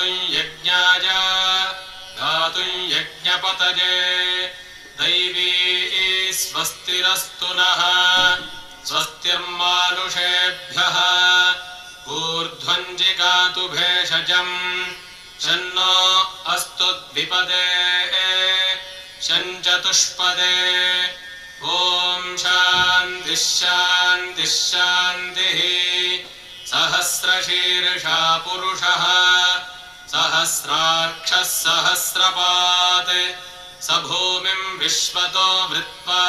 गातुं यज्ञाय गातुं यज्ञपतये दैवी स्वस्तिरस्तु नः स्वस्तिर्मानुषेभ्यः ऊर्ध्वञ्जिगातु भेषजम् शन्नो अस्तु द्विपदे शञ्चतुष्पदे ॐ शान्तिः शान्तिः शान्तिः सहस्रशीर्षा पुरुषः सहस्राक्षः सहस्रपात् स भूमिम् विश्वतो वृत्वा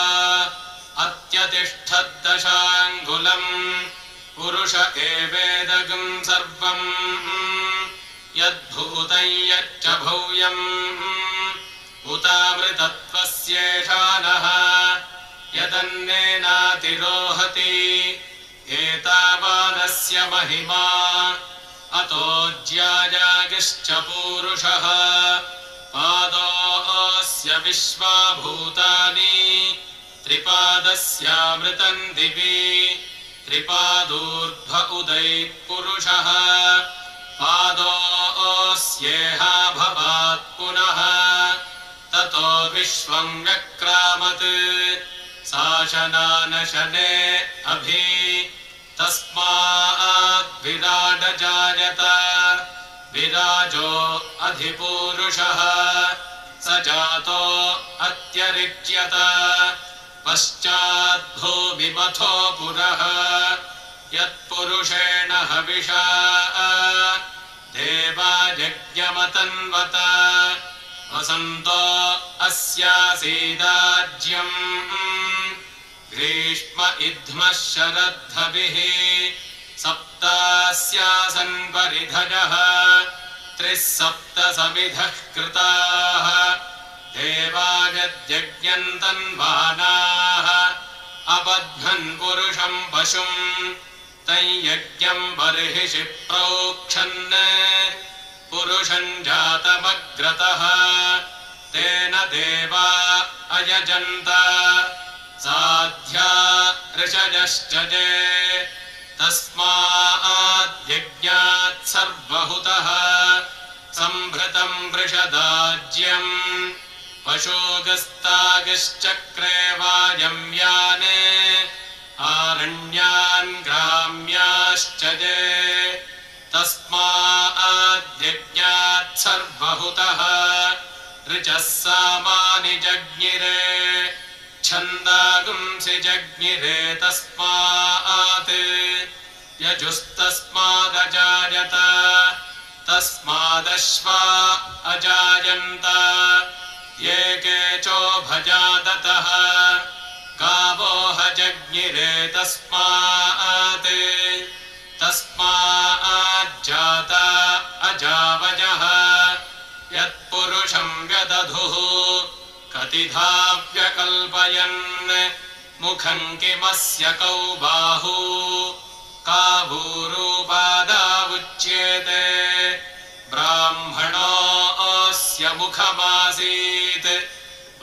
अत्यतिष्ठद्दशाङ्गुलम् पुरुष एवेदगम् सर्वम् यद्भूतं यच्च भव्यम् उतामृतत्वस्येषा नः यदन्नेनातिरोहति एतावानस्य महिमा अतो ज्यायागिश्च पूरुषः पादोऽस्य विश्वाभूतानि त्रिपादस्यामृतम् दिवि त्रिपादूर्ध्व उदैः पुरुषः पादोऽस्येहा भवात् पुनः ततो विश्वम् व्यक्रामत् शासनानशने अभि तस्माद्विराडजायत विराजो अधिपूरुषः स जातो अत्यरिच्यत पश्चाद्भूमिमथो पुरः यत्पुरुषेण हविषा देवा यज्ञमतन्वत वसन्तो अस्यासीदाज्यम् ग्रीष्म इध्मः शरद्धभिः सप्तास्यासन् परिधजः त्रिः सप्त समिधः कृताः देवायज्ञन्तन्वानाः अबध्नन् पुरुषम् पशुम् तं यज्ञम् बर्हिषि प्रोक्षन् पुरुषम् जातमग्रतः तेन देवा अयजन्त साध्या ऋषयश्च जे तस्माद्यज्ञात् सर्वहुतः सम्भृतम् वृषदाज्यम् पशोगस्तागिश्चक्रे वायम्याने आरण्यान् ग्राम्याश्च जे तस्माद्यज्ञात् सर्वहुतः ऋचः सामानि जज्ञिरे छन्दागुंसि जज्ञिरे तस्मात् यजुस्तस्मादजायत तस्मादश्वा अजायन्त ये केचोभजादतः गावोह जज्ञिरे तस्मात् तस्माज्जाता अजावजः यत्पुरुषम् व्यदधुः कतिधा व्यकल्पयन् मुखम् किमस्य कौ बाहू कावूरूपादावुच्येते ब्राह्मणोऽस्य मुखमासीत्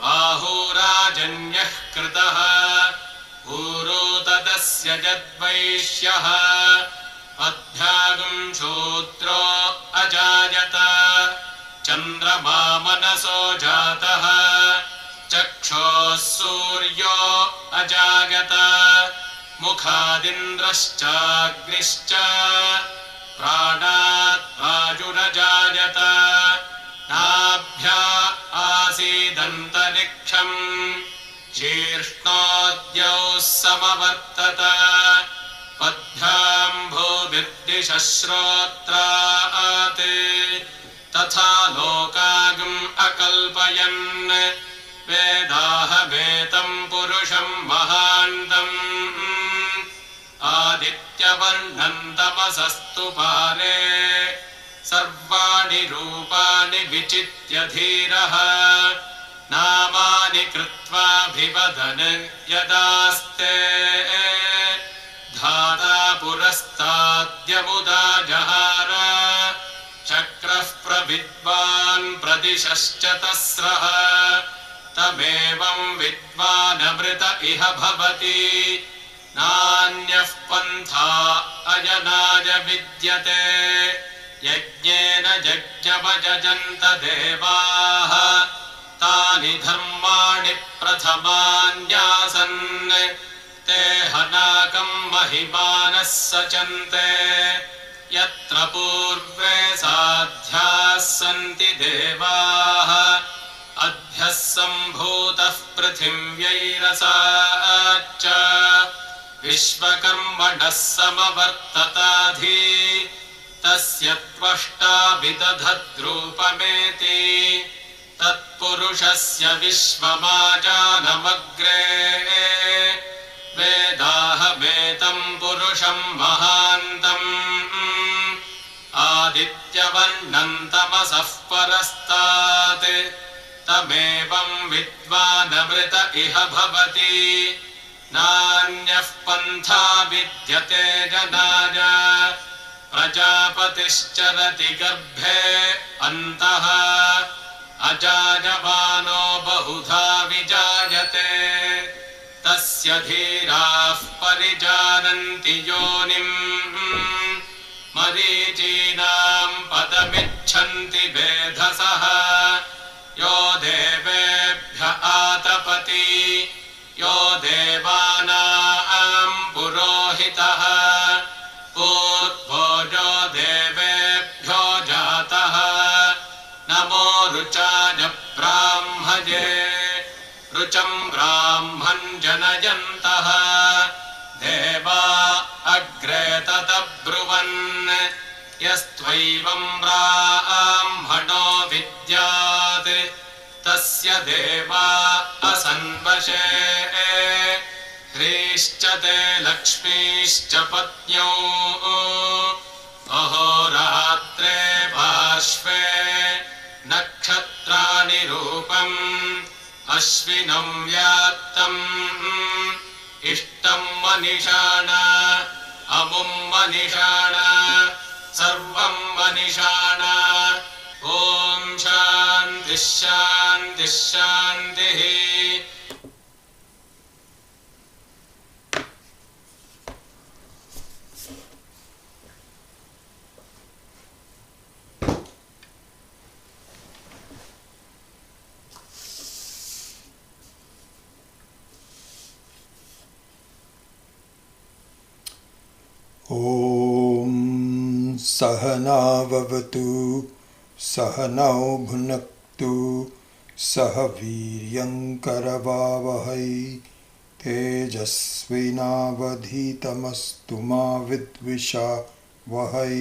बाहूराजन्यः कृतः ऊरू तदस्य यद्वैश्यः अध्यागुम् शूद्रो अजायत चन्द्रमा मनसो जातः चक्षोः सूर्यो अजागत मुखादिन्द्रश्चाग्निश्च प्राणात् वायुरजायत नाभ्या आसीदन्तरिक्षम् शीर्ष्णोद्यौः समवर्तत पद्भ्याम् भूभिर्दिशः श्रोत्रात् तथा लोकागम् अकल्पयन् वेदाहमेतम् पुरुषम् महान्तम् आदित्यवर्णम् तमसस्तु पारे सर्वाणि रूपाणि विचित्य धीरः नामानि कृत्वाभिवदन् यदास्ते धाता पुरस्ताद्यमुदा जहार चक्रः प्रविद्वान् प्रदिशश्च तस्रः तमेवम् विद्वानमृत इह भवति नान्यः पन्था अयनाय विद्यते यज्ञेन यज्ञ पर्यवजन्त देवाः तानि धर्माणि प्रथमान्यासन् ते हनाकम् महिमानः सचन्ते यत्र पूर्वे साध्याः सन्ति देवाः अभ्यः सम्भूतः पृथिव्यैरसाच्च विश्वकर्मणः समवर्तताधि तस्य त्वष्टा विदधद्रूपमेति तत्पुरुषस्य विश्वमाजानमग्रे वेदाहमेतम् पुरुषम् महान्तम् आदित्यवर्णम् तमसः परस्तात् तमेवम् विद्वानमृत इह भवति नान्यः पन्था विद्यते जनाय प्रजापतिश्चरति गर्भे अन्तः अजायमानो बहुधा विजायते तस्य धीराः परिजानन्ति योनिम् मरीचीनाम् पदमिच्छन्ति वेधसः यो देवेभ्य आतपति यो देवानाम् पुरोहितः पूर्वोजो देवेभ्यो जातः नमो रुचाय ब्राह्मये रुचम् ब्राह्मम् जनयन्तः देवा अग्रे तदब्रुवन् यस्त्वैवम् ब्राह्मणो विद्यात् तस्य देवा असन्वशे ह्रीश्च ते लक्ष्मीश्च पत्न्यौ अहोरात्रे पार्श्वे नक्षत्राणि रूपम् अश्विनम् व्यात्तम् इष्टम् मनिषाण अमुम् मनिषाण सर्वम् मनिषाण ॐ शान्तिः शान्तिः शान्तिः ॐ सहना भवतु सहनौ भुनक्तु सह वीर्यङ्करवावहै तेजस्विनावधीतमस्तु मा विद्विषावहै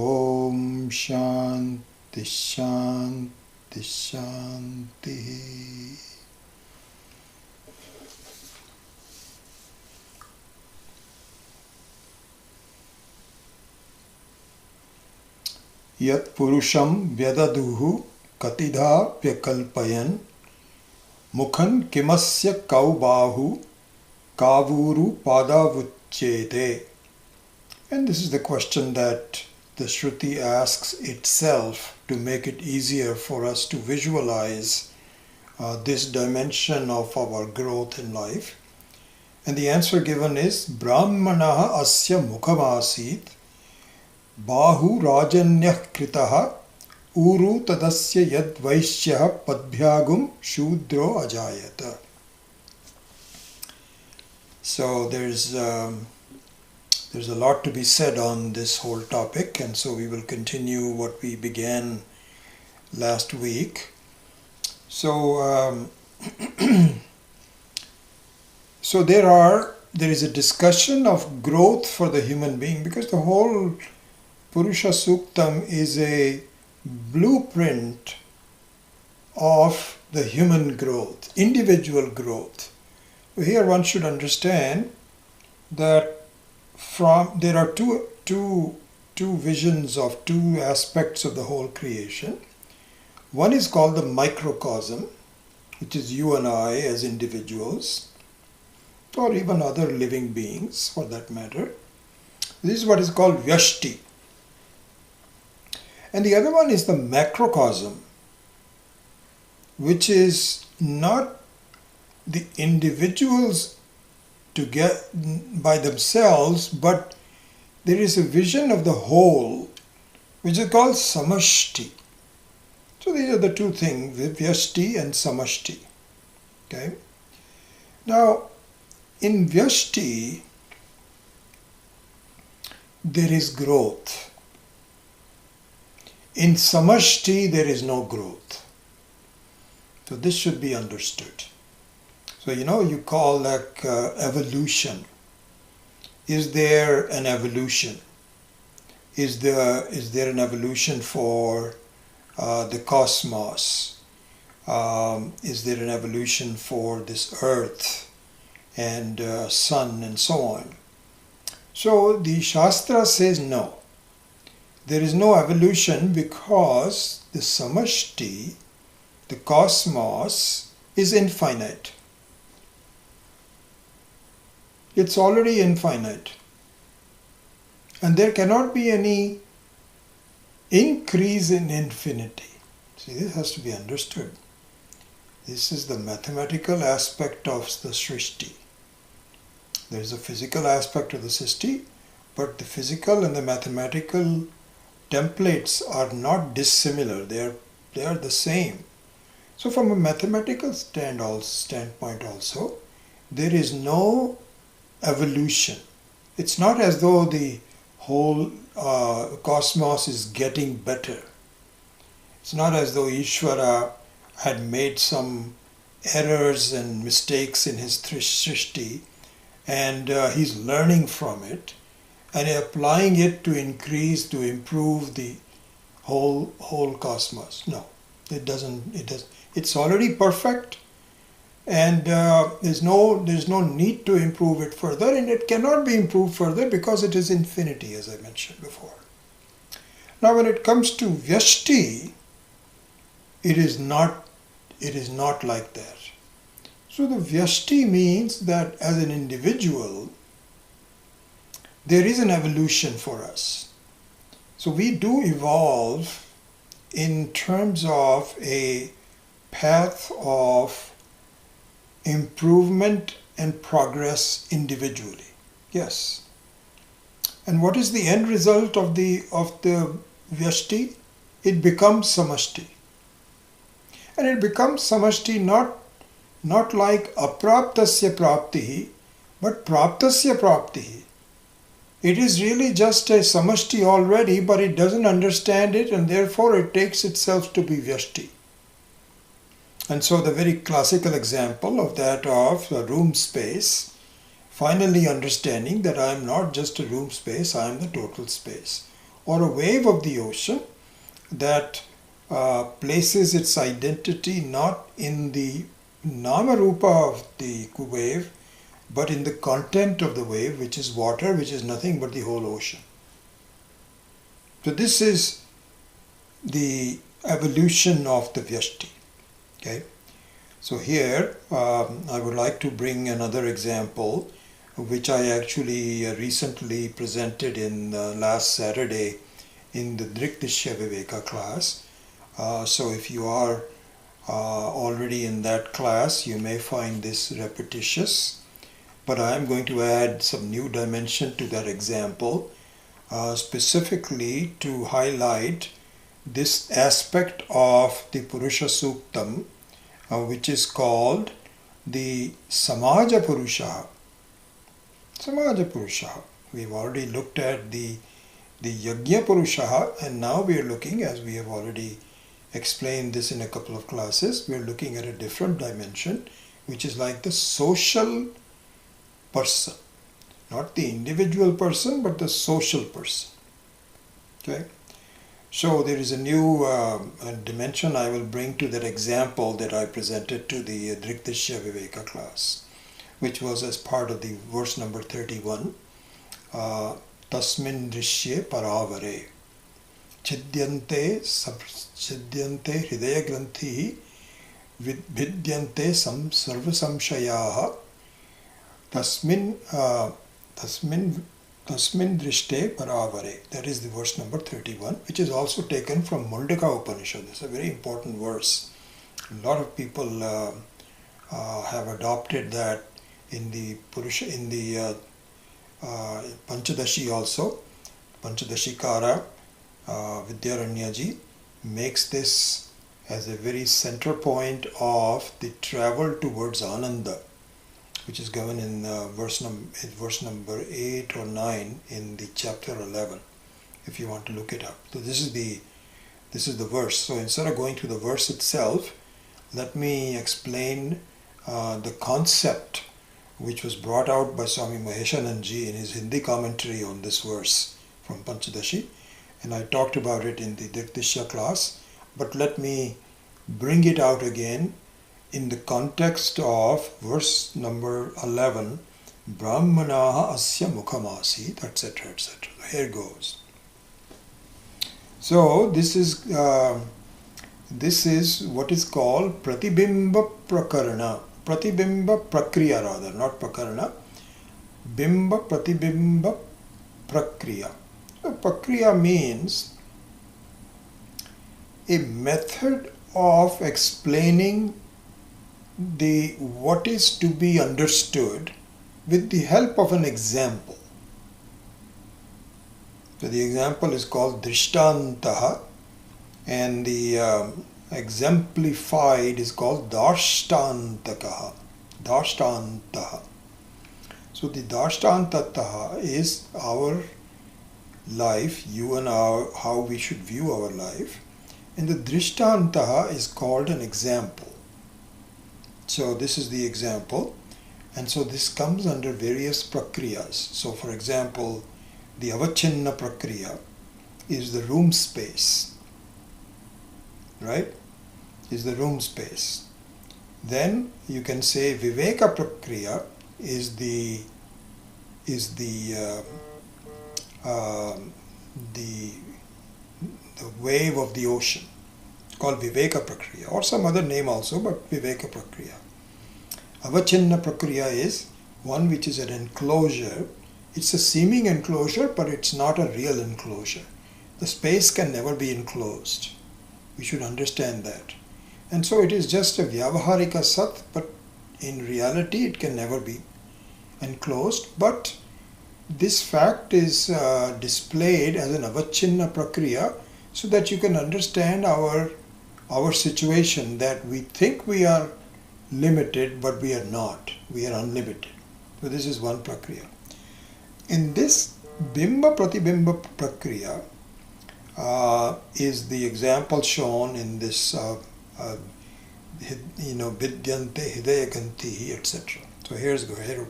ॐ शान्ति शान्ति शान्तिः यत् पुरुषं व्यदधुः कतिधा व्यकल्पयन् मुखं किमस्य कौ बाहु कावूरु पादावुच्येते. And this is the question that the Shruti asks itself to make it easier for us to visualize this dimension of our growth in life. And the answer given is Brahmanaha asya mukhamasit Bahu rajanyah kritaha uru tadasya yad vaishyah padbhyagum shudro ajayata. So there's a lot to be said on this whole topic, and so we will continue what we began last week. So so there is a discussion of growth for the human being, because the whole Purusha Suktam is a blueprint of the human growth, individual growth. Here one should understand that there are two visions of two aspects of the whole creation. One is called the microcosm, which is you and I as individuals, or even other living beings for that matter. This is what is called Vyashti. And the other one is the macrocosm, which is not the individuals to get by themselves, but there is a vision of the whole which is called samashti. So these are the two things, vyashti and samashti. Okay. Now, in vyashti, there is growth. In samashti, there is no growth. So this should be understood. So you call like evolution. Is there an evolution? Is there an evolution for the cosmos? Is there an evolution for this earth and sun and so on? So the Shastra says no. There is no evolution because the samashti, the cosmos, is infinite. It's already infinite. And there cannot be any increase in infinity. See, this has to be understood. This is the mathematical aspect of the Srishti. There is a physical aspect of the Srishti, but the physical and the mathematical templates are not dissimilar. They are the same. So from a mathematical standpoint also, there is no evolution. It's not as though the whole cosmos is getting better. It's not as though Ishvara had made some errors and mistakes in his Srishti and he's learning from it and applying it to increase, to improve the whole cosmos. No, it doesn't. It's already perfect, and there's no need to improve it further, and it cannot be improved further because it is infinity, as I mentioned before. Now, when it comes to Vyashti, it is not like that. So the Vyashti means that as an individual, there is an evolution for us. So we do evolve in terms of a path of improvement and progress individually. Yes. And what is the end result of the Vyashti? It becomes samashti. And it becomes samashti not like apraptasya praptihi, but praptasya praptihi. It is really just a samashti already, but it doesn't understand it, and therefore it takes itself to be vyashti. And so the very classical example of that of a room space, finally understanding that I am not just a room space, I am the total space. Or a wave of the ocean that places its identity not in the nama-rupa of the wave, but in the content of the wave, which is water, which is nothing but the whole ocean. So this is the evolution of the Vyashti. Okay. So here I would like to bring another example, which I actually recently presented in last Saturday in the Drikdishya Viveka class. So if you are already in that class, you may find this repetitious, but I am going to add some new dimension to that example, specifically to highlight this aspect of the Purusha Suktam, which is called the Samaja Purusha. Samaja Purusha. We've already looked at the Yajna Purusha, and now we are looking, as we have already explained this in a couple of classes, we are looking at a different dimension, which is like the social person. Not the individual person, but the social person. Okay. So there is a new dimension I will bring to that example that I presented to the Drikdishya Viveka class, which was as part of the verse number 31. Tasmin drishye paravare chidyante hridaya granthi vidhyante sarva samshayaha Tasmin drishte paravare. That is the verse number 31, which is also taken from Mundaka Upanishad. It's a very important verse. A lot of people have adopted that in the Purusha, in the Panchadashi also. Panchadashikara, Vidyaranyaji makes this as a very center point of the travel towards Ananda, which is given in verse number 8 or 9 in the chapter 11, if you want to look it up. So this is the verse. So instead of going to the verse itself, let me explain the concept which was brought out by Swami Maheshananji in his Hindi commentary on this verse from Panchadashi, and I talked about it in the Dirkdishya class, but let me bring it out again in the context of verse number 11, Brahmanaha asya mukhamasit, etc., etc. Here goes. So this is what is called Pratibimba Prakarana. Pratibimba Prakriya rather, not Prakarana. Bimba Pratibimba Prakriya. Prakriya means a method of explaining what is to be understood with the help of an example. So the example is called Drishtantaha, and the exemplified is called Darshtantaha. Darshtantaha. So the Darshtantaha is our life, you and how we should view our life, and the Drishtantaha is called an example. So this is the example, and so this comes under various prakriyas. So for example, the avachinna prakriya is the room space, right? Is the room space. Then you can say viveka prakriya is the wave of the ocean. It's called viveka prakriya, or some other name also, but viveka prakriya. Avachinna prakriya is one which is an enclosure. It's a seeming enclosure, but it's not a real enclosure. The space can never be enclosed. We should understand that. And so it is just a vyavaharika sat, but in reality it can never be enclosed. But this fact is displayed as an avachinna prakriya so that you can understand our situation, that we think we are limited, but we are not. We are unlimited. So this is one prakriya. In this Bimba Pratibimba Prakriya is the example shown in this Vidyante Hidayakanti, etc. So here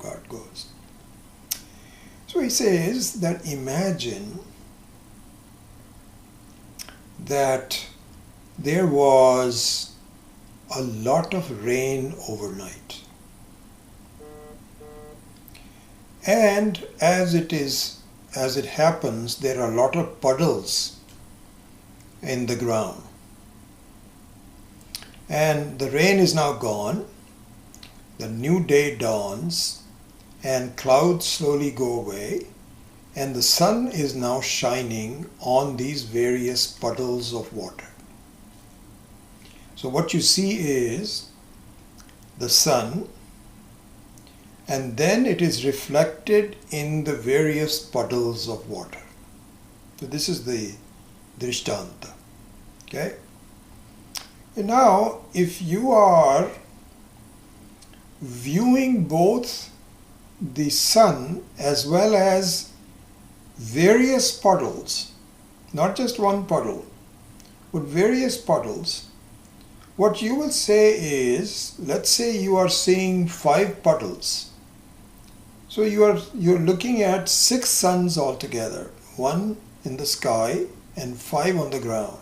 God goes. So he says that imagine that there was a lot of rain overnight. And as it happens, there are a lot of puddles in the ground. And the rain is now gone, the new day dawns, and clouds slowly go away, and the sun is now shining on these various puddles of water. So what you see is the sun, and then it is reflected in the various puddles of water. So this is the Drishtanta. Okay? And now, if you are viewing both the sun as well as various puddles, not just one puddle, but various puddles, what you will say is, let's say you are seeing 5 puddles. So you're looking at 6 suns altogether, 1 in the sky and 5 on the ground.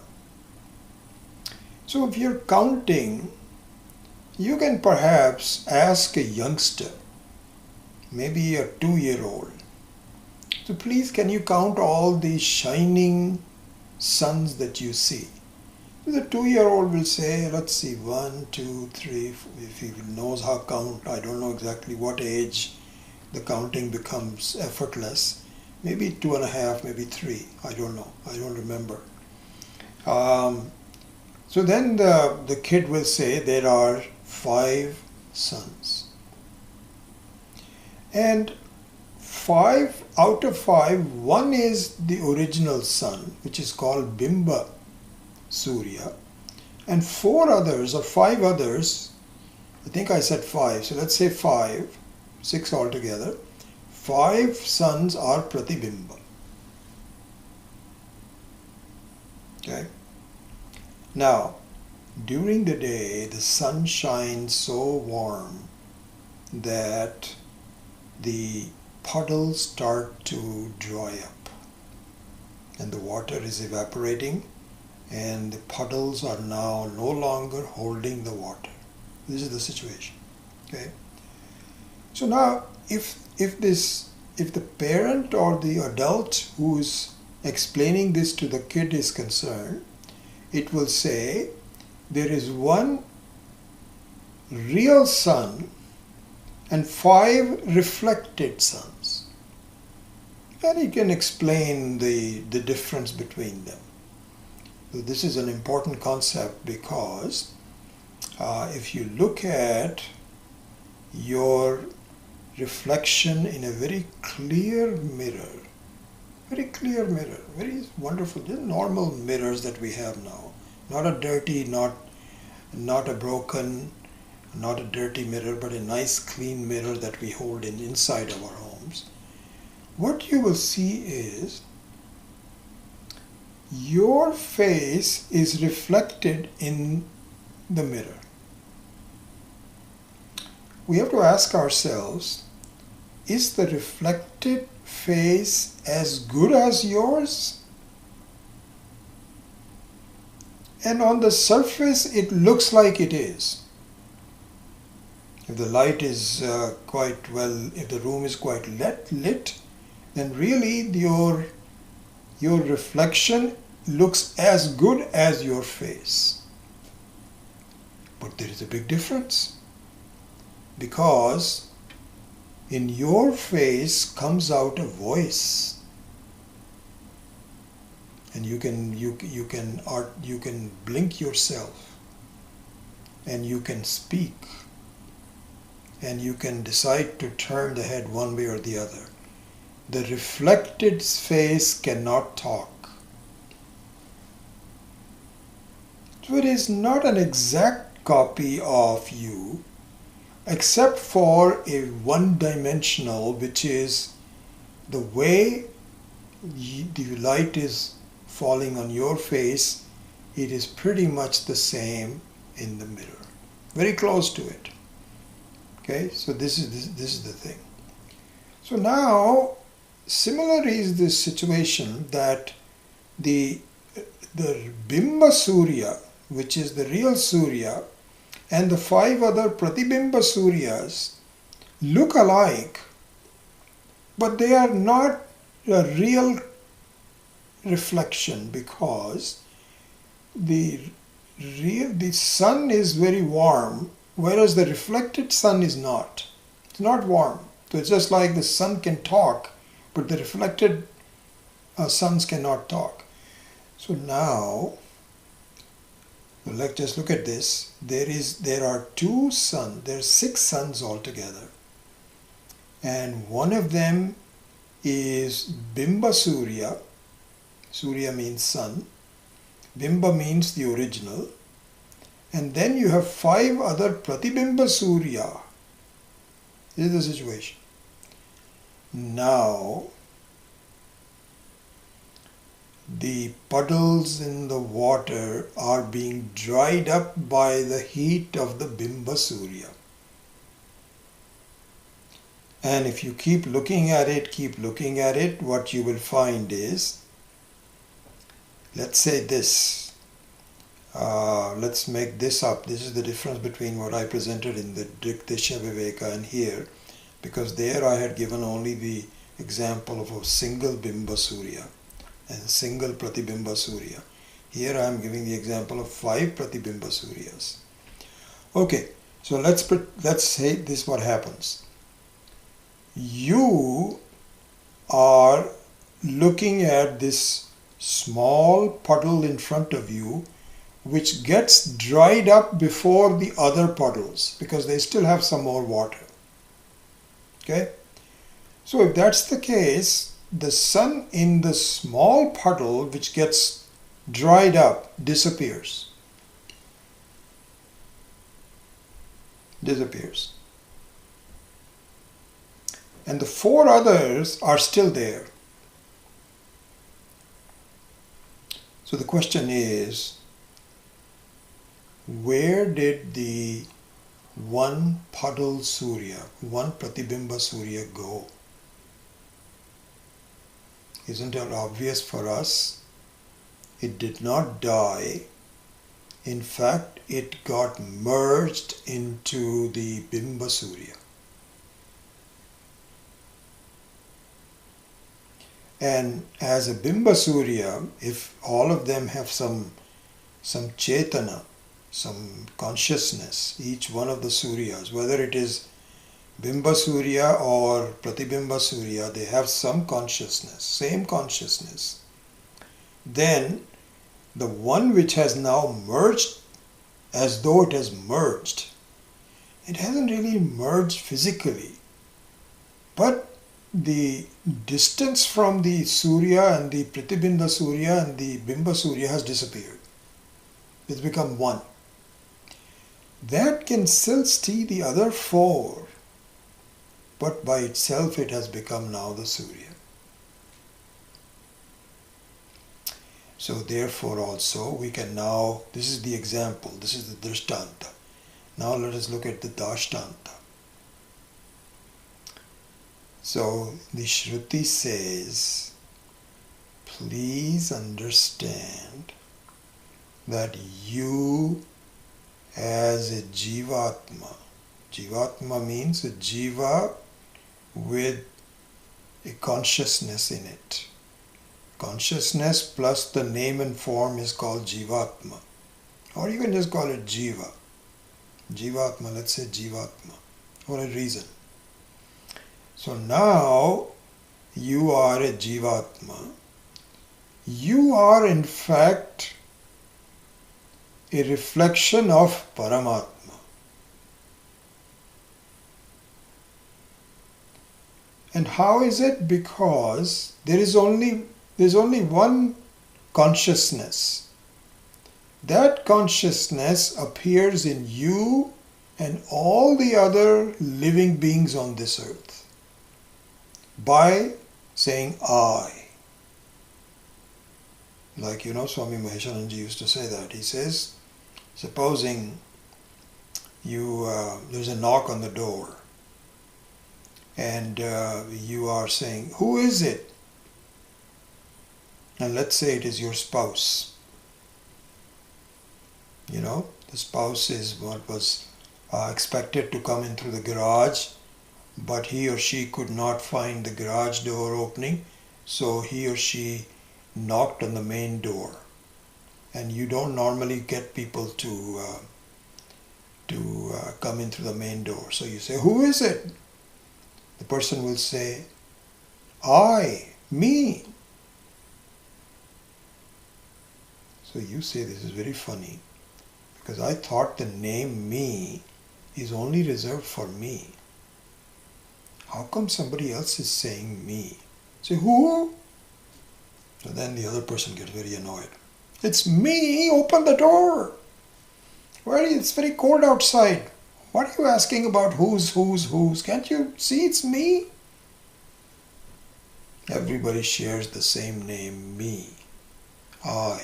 So if you're counting, you can perhaps ask a youngster, maybe a 2-year-old, so please can you count all the shining suns that you see? The 2-year-old will say, let's see, 1, 2, 3, if he knows how to count. I don't know exactly what age the counting becomes effortless. Maybe 2.5, maybe 3. I don't know. I don't remember. So then the kid will say there are 5 suns. And 5 out of 5, 1 is the original sun, which is called Bimba Surya, and 4 others or 5 others, I think I said 5, so let's say 5, 6 altogether, 5 suns are Pratibimba. Okay. Now, during the day, the sun shines so warm that the puddles start to dry up and the water is evaporating and the puddles are now no longer holding the water. This is the situation. Okay. So now if the parent or the adult who is explaining this to the kid is concerned, it will say there is one real sun and 5 reflected suns. And he can explain the difference between them. So this is an important concept because if you look at your reflection in a very clear mirror, very wonderful, just normal mirrors that we have now, not a dirty, not a broken, not a dirty mirror, but a nice clean mirror that we hold inside of our homes. What you will see is your face is reflected in the mirror. We have to ask ourselves, is the reflected face as good as yours? And on the surface it looks like it is. If the light is quite well, if the room is quite lit, then really your reflection looks as good as your face. But there is a big difference, because in your face comes out a voice, and you can blink yourself, and you can speak, and you can decide to turn the head one way or the other. The reflected face cannot talk. So it is not an exact copy of you, except for a one-dimensional, which is the way the light is falling on your face. It is pretty much the same in the mirror, very close to it. Okay, so this is the thing. So now, similar is this situation that the Bimba Surya, which is the real Surya, and the 5 other Pratibimba Suryas look alike, but they are not a real reflection, because the sun is very warm, whereas the reflected sun is not. It's not warm. So it's just like the sun can talk, but the reflected suns cannot talk. So now, let's just look at this. There are 2 suns. There are 6 suns altogether, and one of them is Bimba Surya. Surya means sun. Bimba means the original. And then you have 5 other Pratibimba Surya. This is the situation. Now, the puddles in the water are being dried up by the heat of the Bimba Surya. And if you keep looking at it, what you will find is, let's say this. Let's make this up. This is the difference between what I presented in the Dikdesha Viveka and here, because there I had given only the example of a single Bimba Surya and a single Pratibimba Surya. Here I am giving the example of 5 Pratibimba Suryas. Okay, so let's say this what happens. You are looking at this small puddle in front of you, which gets dried up before the other puddles, because they still have some more water. Okay? So if that's the case, the sun in the small puddle which gets dried up disappears. And the four others are still there. So the question is, where did the one puddle Surya, one Pratibimba Surya go? Isn't it obvious for us? It did not die. In fact, it got merged into the Bimba Surya. And as a Bimba Surya, if all of them have some Chetana, some consciousness, each one of the Suryas, whether it is Bimba Surya or Pratibimba Surya, they have some consciousness, same consciousness. Then the one which has now merged, as though it has merged, it hasn't really merged physically, but the distance from the Surya and the Pratibimba Surya and the Bimba Surya has disappeared. It's become one. That can still see the other four, but by itself it has become now the Surya. So therefore also we can now, this is the example, this is the Drishtanta. Now let us look at the Dashtanta. So the Shruti says, please understand that you as a Jivatma, Jivatma means a Jiva with a consciousness in it. Consciousness plus the name and form is called Jivatma. Or you can just call it Jiva. Jivatma, let's say Jivatma, for a reason. So now you are a Jivatma. You are in fact a reflection of Paramatma. And how is it? Because there's only one consciousness. That consciousness appears in you and all the other living beings on this earth by saying I. Like, Swami Maheshananji used to say that. He says, supposing there's a knock on the door and you are saying, who is it? And let's say it is your spouse. The spouse is what was expected to come in through the garage, but he or she could not find the garage door opening, so he or she knocked on the main door. And you don't normally get people to come in through the main door. So you say, who is it? The person will say, I, me. So you say, this is very funny, because I thought the name me is only reserved for me. How come somebody else is saying me? Say, who? So then the other person gets very annoyed. It's me, open the door. It's very cold outside. What are you asking about who's? Can't you see it's me? Everybody shares the same name, me, I.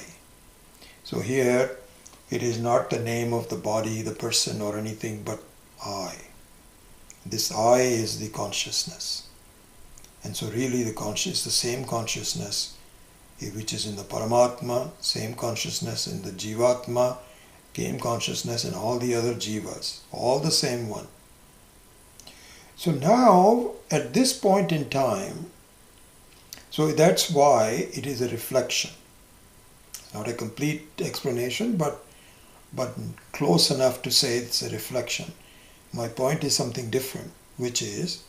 So here, it is not the name of the body, the person or anything, but I. This I is the consciousness. And so really the same consciousness which is in the Paramatma, same consciousness in the Jivatma, same consciousness in all the other Jivas, all the same one. So now, at this point in time, so that's why it is a reflection. Not a complete explanation, but close enough to say it's a reflection. My point is something different, which is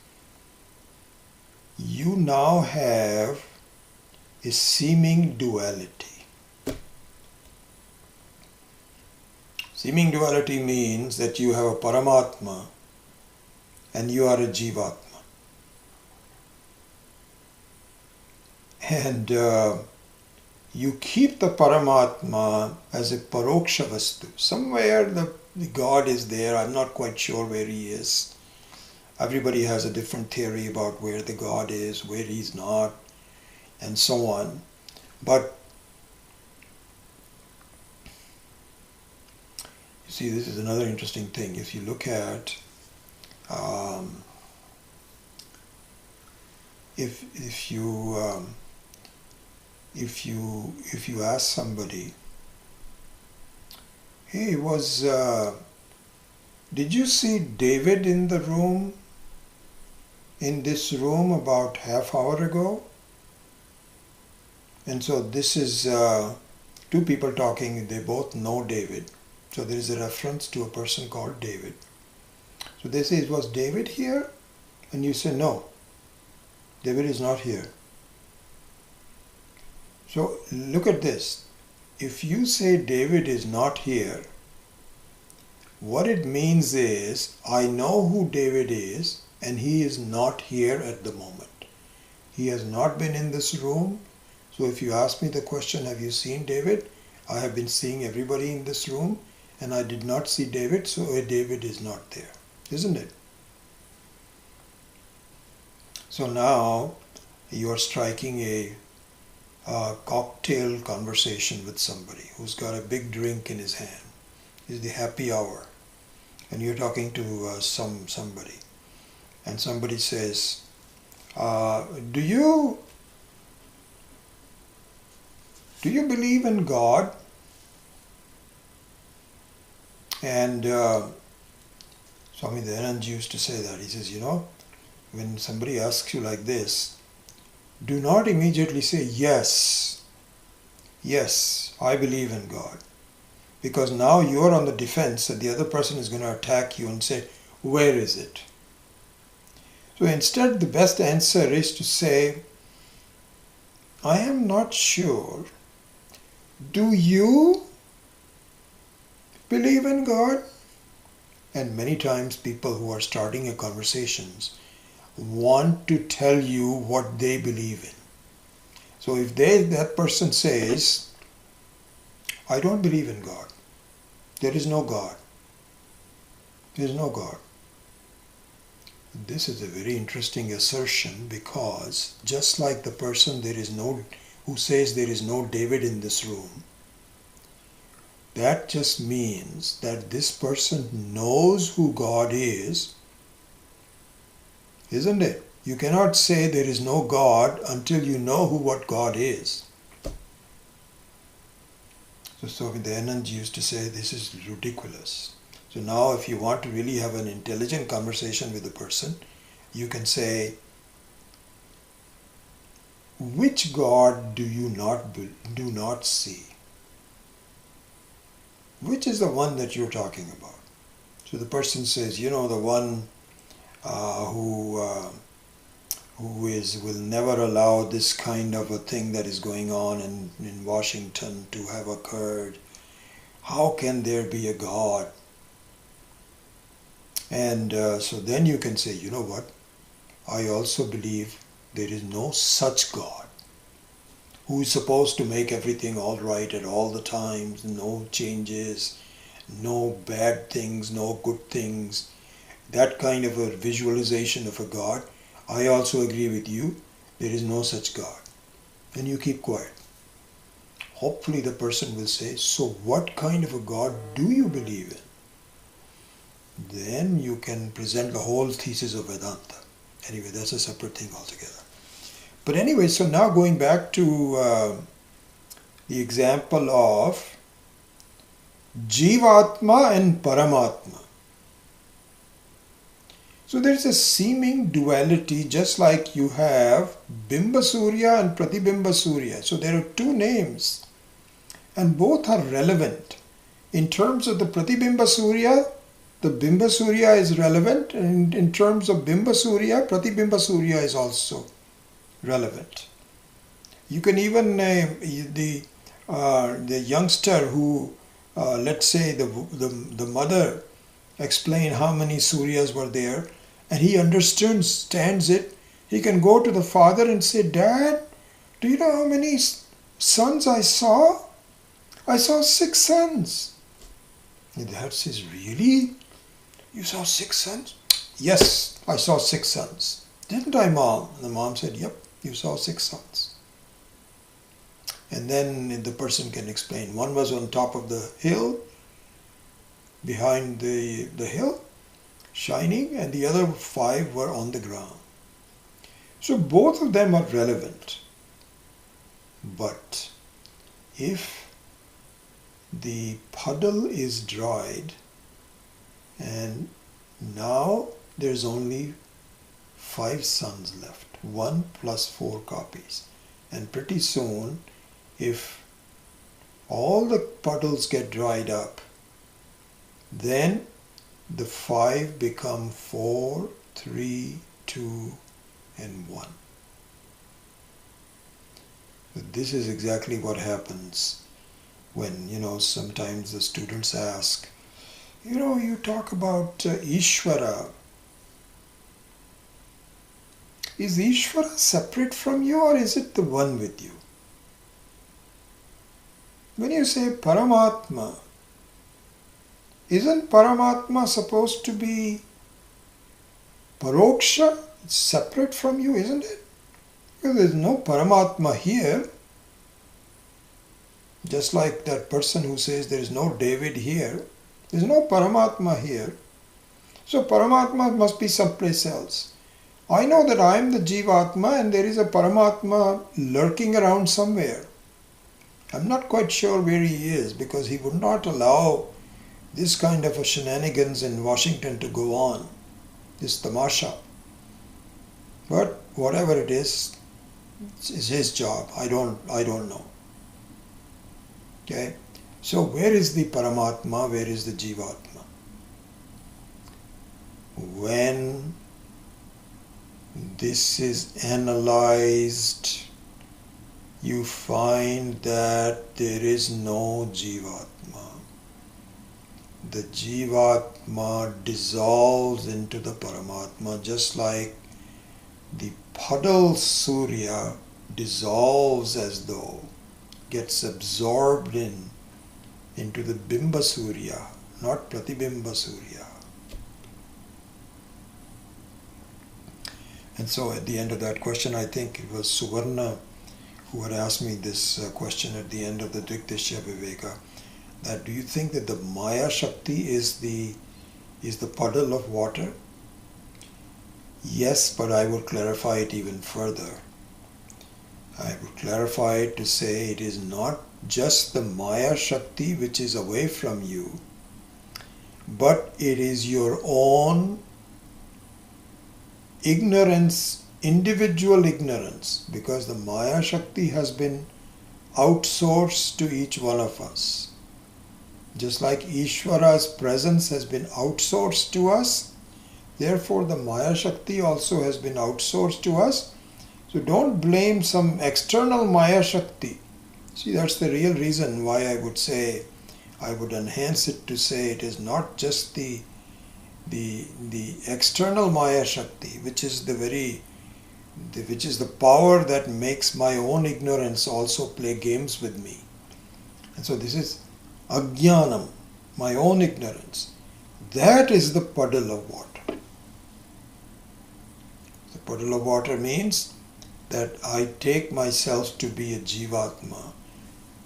you now have a seeming duality. Seeming duality means that you have a Paramatma and you are a Jivatma. and you keep the Paramatma as a Paroksha Vastu. Somewhere the God is there. I'm not quite sure where he is. Everybody has a different theory about where the God is, where he's not, and so on. But you see, this is another interesting thing. If you look at if you ask somebody, hey, did you see David in this room about half hour ago? And so this is two people talking. They both know David. So there is a reference to a person called David. So they say, was David here? And you say, no, David is not here. So look at this. If you say David is not here, what it means is, I know who David is, and he is not here at the moment. He has not been in this room. So if you ask me the question, have you seen David? I have been seeing everybody in this room, and I did not see David, so David is not there. Isn't it? So now you are striking a cocktail conversation with somebody who's got a big drink in his hand. It's the happy hour. And you're talking to somebody. And somebody says, do you believe in God? And Swami Dayanand used to say that. He says, when somebody asks you like this, do not immediately say, yes, I believe in God. Because now you're on the defense and the other person is going to attack you and say, where is it? So instead, the best answer is to say, I am not sure. Do you believe in God? And many times people who are starting a conversations want to tell you what they believe in. So if that person says, I don't believe in God. There is no God. There is no God. This is a very interesting assertion, because just like the person who says there is no David in this room, that just means that this person knows who God is, isn't it? You cannot say there is no God until you know what God is. So Swami Dayanand used to say this is ridiculous. So now if you want to really have an intelligent conversation with a person, you can say, which God do you do not see? Which is the one that you're talking about? So the person says, the one who will never allow this kind of a thing that is going on in Washington to have occurred. How can there be a God? And so then you can say, what? I also believe there is no such God who is supposed to make everything all right at all the times, no changes, no bad things, no good things. That kind of a visualization of a God, I also agree with you, there is no such God. And you keep quiet. Hopefully the person will say, so what kind of a God do you believe in? Then you can present the whole thesis of Vedanta. Anyway, that's a separate thing altogether. But anyway, so now going back to the example of Jivatma and Paramatma. So there is a seeming duality, just like you have Bimba Surya and Pratibimba Surya. So there are two names, and both are relevant. In terms of the Pratibimba Surya, the Bimba Surya is relevant, and in terms of Bimba Surya, Pratibimba Surya is also relevant. You can even the youngster who, let's say the mother explain how many Suryas were there, and he understands it. He can go to the father and say, Dad, Do you know how many suns I saw? I saw 6 suns. And the dad says, really? You saw 6 suns? Yes, I saw 6 suns. Didn't I, Mom? And the mom said, yep, you saw 6 suns. And then the person can explain. One was on top of the hill, behind the hill, shining, and the other 5 were on the ground. So both of them are relevant. But if the puddle is dried and now there's only 5 suns left, 1 plus 4 copies, and pretty soon if all the puddles get dried up, then the 5 become 4, 3, 2 and 1. But this is exactly what happens when, sometimes the students ask, you talk about Ishvara. Is Ishvara separate from you or is it the one with you? When you say Paramatma, isn't Paramatma supposed to be Paroksha? It's separate from you, isn't it? Because there is no Paramatma here. Just like that person who says there is no David here. There is no Paramatma here. So Paramatma must be someplace else. I know that I am the Jivatma and there is a Paramatma lurking around somewhere. I'm not quite sure where he is because he would not allow this kind of a shenanigans in Washington to go on. This tamasha. But whatever it is his job. I don't know. Okay? So where is the Paramatma? Where is the Jivatma? When this is analyzed, you find that there is no Jivatma. The Jivatma dissolves into the Paramatma just like the puddle Surya dissolves as though, gets absorbed into the Bimba Surya, not Pratibimba Surya. And so at the end of that question, I think it was Suvarna who had asked me this question at the end of the Dvikdeshya Viveka, that do you think that the Maya Shakti is the puddle of water? Yes, but I would clarify it even further. I would clarify it to say it is not just the Maya Shakti which is away from you, but it is your own ignorance, individual ignorance, because the Maya Shakti has been outsourced to each one of us. Just like Ishvara's presence has been outsourced to us, therefore the Maya Shakti also has been outsourced to us. So don't blame some external Maya Shakti. See, that's the real reason why I would say, I would enhance it to say it is not just the external Maya Shakti, which is the power that makes my own ignorance also play games with me. And so this is Ajnanam, my own ignorance. That is the puddle of water. The puddle of water means that I take myself to be a Jivatma,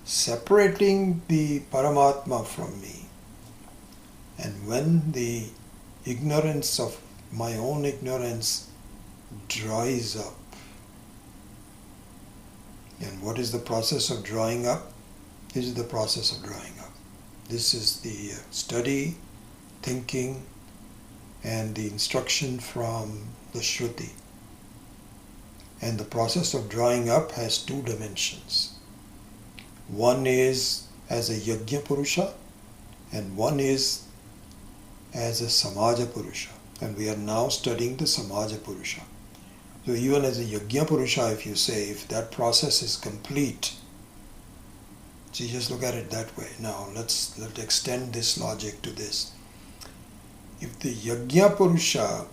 separating the Paramatma from me. And when the ignorance of my own ignorance dries up. And what is the process of drying up? This is the process of drying up. This is the study, thinking, and the instruction from the Shruti. And the process of drying up has 2 dimensions. One is as a Yajna Purusha, and one is as a Samaja Purusha. And we are now studying the Samaja Purusha. So even as a Yajna Purusha, if you say, if that process is complete, see, just look at it that way. Now let's extend this logic to this. If the Yajna Purusha,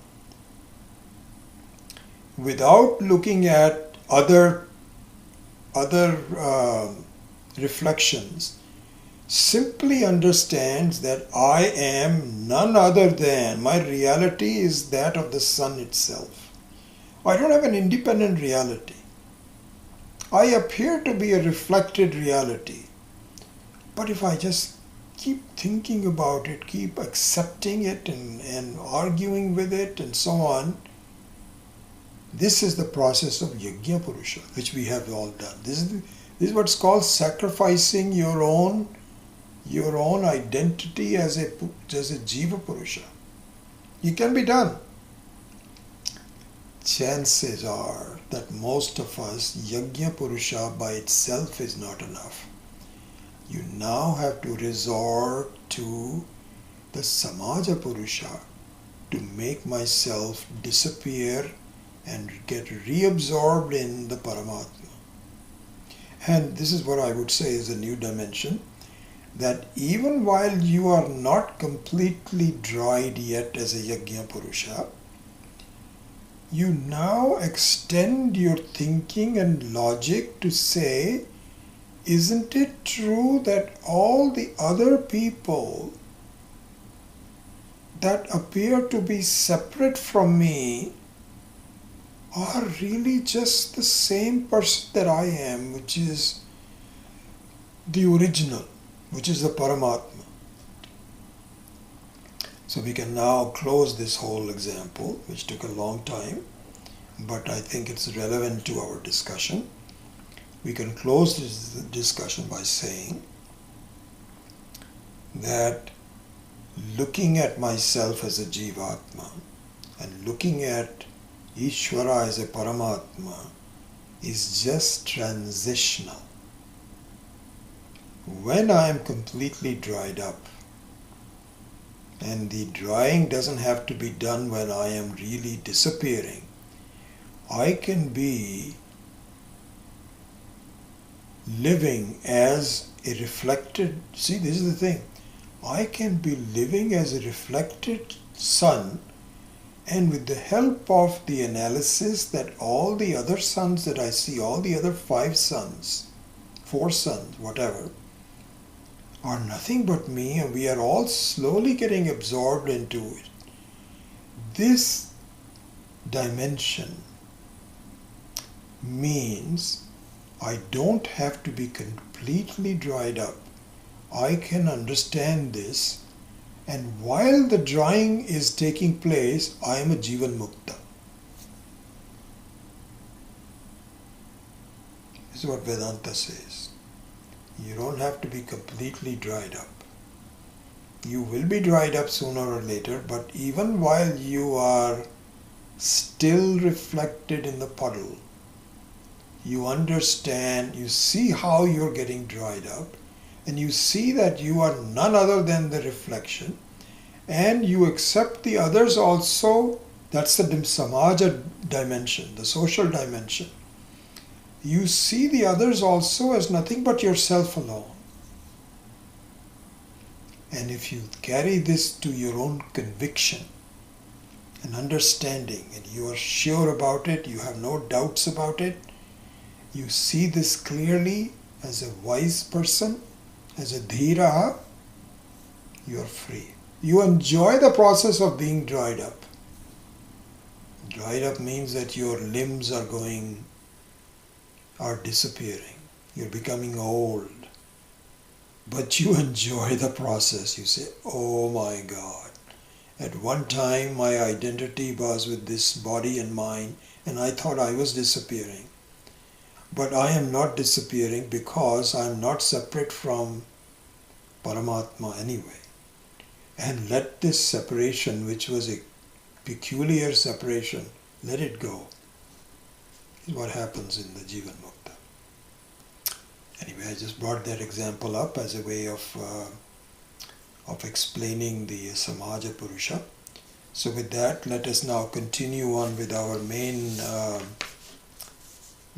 without looking at other other reflections simply understands that I am none other than, my reality is that of the sun itself. I don't have an independent reality. I appear to be a reflected reality. But if I just keep thinking about it, keep accepting it and arguing with it and so on, this is the process of Yajna Purusha, which we have all done. This is what's called sacrificing your own identity as a Jiva Purusha. It can be done. Chances are that most of us, Yajna Purusha by itself is not enough. You now have to resort to the Samaja Purusha to make myself disappear and get reabsorbed in the Paramatma. And this is what I would say is a new dimension, that even while you are not completely dried yet as a Yajna Purusha, you now extend your thinking and logic to say, isn't it true that all the other people that appear to be separate from me are really just the same person that I am, which is the original, which is the Paramatma. So we can now close this whole example, which took a long time, but I think it's relevant to our discussion. We can close this discussion by saying that looking at myself as a Jivatma and looking at Ishvara as a Paramatma is just transitional. When I am completely dried up, and the drying doesn't have to be done when I am really disappearing, I can be living as a reflected, see, this is the thing, I can be living as a reflected sun, and with the help of the analysis that all the other suns that I see, all the other 5 suns, 4 suns, whatever, are nothing but me, and we are all slowly getting absorbed into it. This dimension means I don't have to be completely dried up. I can understand this, and while the drying is taking place, I am a Jivan Mukta. This is what Vedanta says. You don't have to be completely dried up. You will be dried up sooner or later, but even while you are still reflected in the puddle, you understand, you see how you're getting dried up, and you see that you are none other than the reflection, and you accept the others also. That's the Samaja dimension, the social dimension. You see the others also as nothing but yourself alone. And if you carry this to your own conviction and understanding, and you are sure about it, you have no doubts about it, you see this clearly as a wise person, as a dhiraha, you are free. You enjoy the process of being dried up. Dried up means that your limbs are disappearing. You're becoming old. But you enjoy the process. You say, oh my God, at one time my identity was with this body and mind, and I thought I was disappearing. But I am not disappearing because I am not separate from Paramatma anyway. And let this separation, which was a peculiar separation, let it go. Is what happens in the Jivan Mukta. Anyway, I just brought that example up as a way of explaining the Samaja Purusha. So with that, let us now continue on with our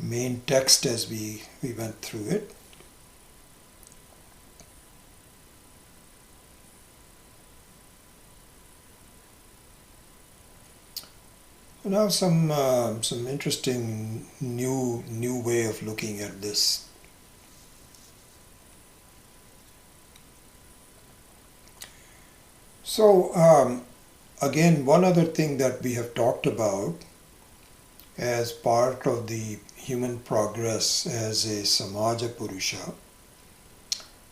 main text as we went through it. Now some interesting new way of looking at this. So again, one other thing that we have talked about as part of the human progress as a Samaja Purusha.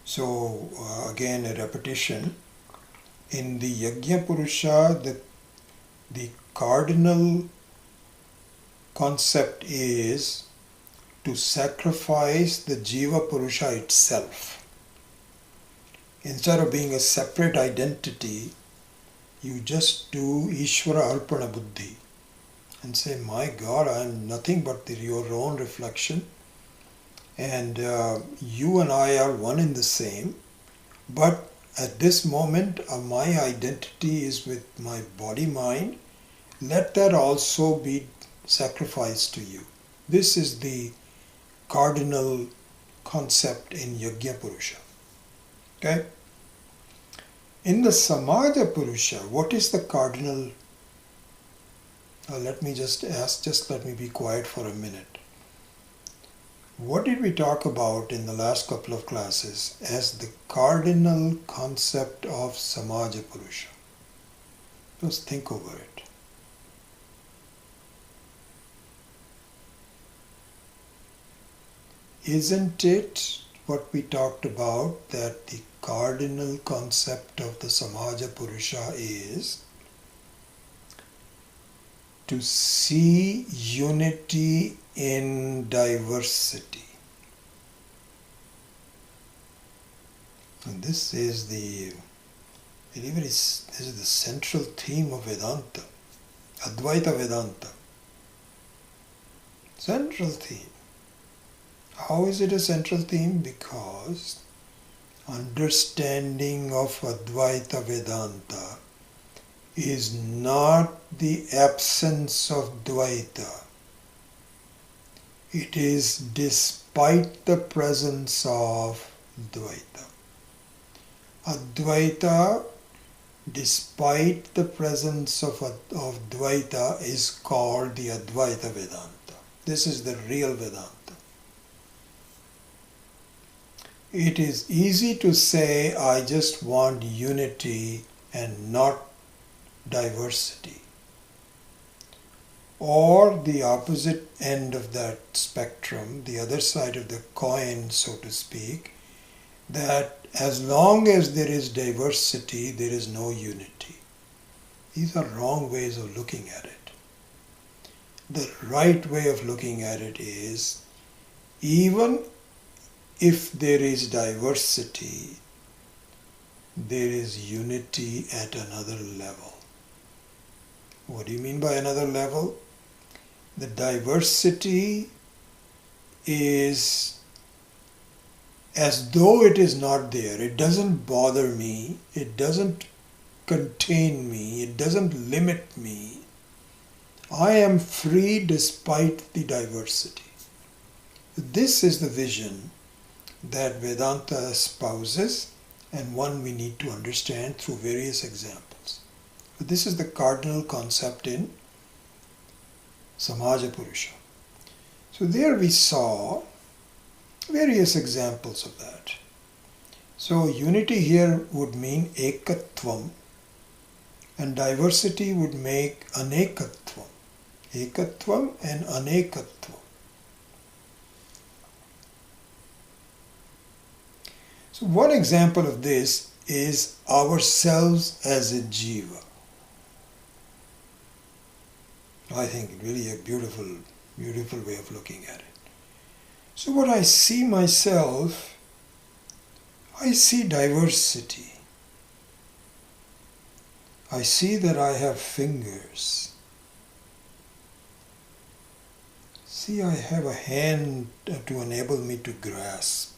So again, a repetition. In the Yajna Purusha, the cardinal concept is to sacrifice the Jiva Purusha itself. Instead of being a separate identity, you just do Ishvara Arpana Buddhi and say, my God, I am nothing but your own reflection, and you and I are one and the same, but at this moment my identity is with my body-mind. Let that also be sacrificed to you. This is the cardinal concept in Yajna Purusha. Okay? In the Samaja Purusha, what is the cardinal? Let me be quiet for a minute. What did we talk about in the last couple of classes as the cardinal concept of Samaja Purusha? Just think over it. Isn't it what we talked about, that the cardinal concept of the Samaja Purusha is to see unity in diversity? And this is the central theme of Vedanta, Advaita Vedanta. Central theme. How is it a central theme? Because understanding of Advaita Vedanta is not the absence of Dvaita. It is despite the presence of Dvaita. Advaita, despite the presence of Dvaita, is called the Advaita Vedanta. This is the real Vedanta. It is easy to say, I just want unity and not diversity. Or the opposite end of that spectrum, the other side of the coin, so to speak, that as long as there is diversity, there is no unity. These are wrong ways of looking at it. The right way of looking at it is, even if there is diversity, there is unity at another level. What do you mean by another level? The diversity is as though it is not there. It doesn't bother me. It doesn't contain me. It doesn't limit me. I am free despite the diversity. This is the vision that Vedanta espouses, and one we need to understand through various examples. But this is the cardinal concept in Samaja Purusha. So there we saw various examples of that. So unity here would mean ekatvam, and diversity would make anekatvam. Ekatvam and anekatvam. So one example of this is ourselves as a jiva. I think really a beautiful way of looking at it. So when I see myself, I see diversity. I see that I have fingers. See, I have a hand to enable me to grasp.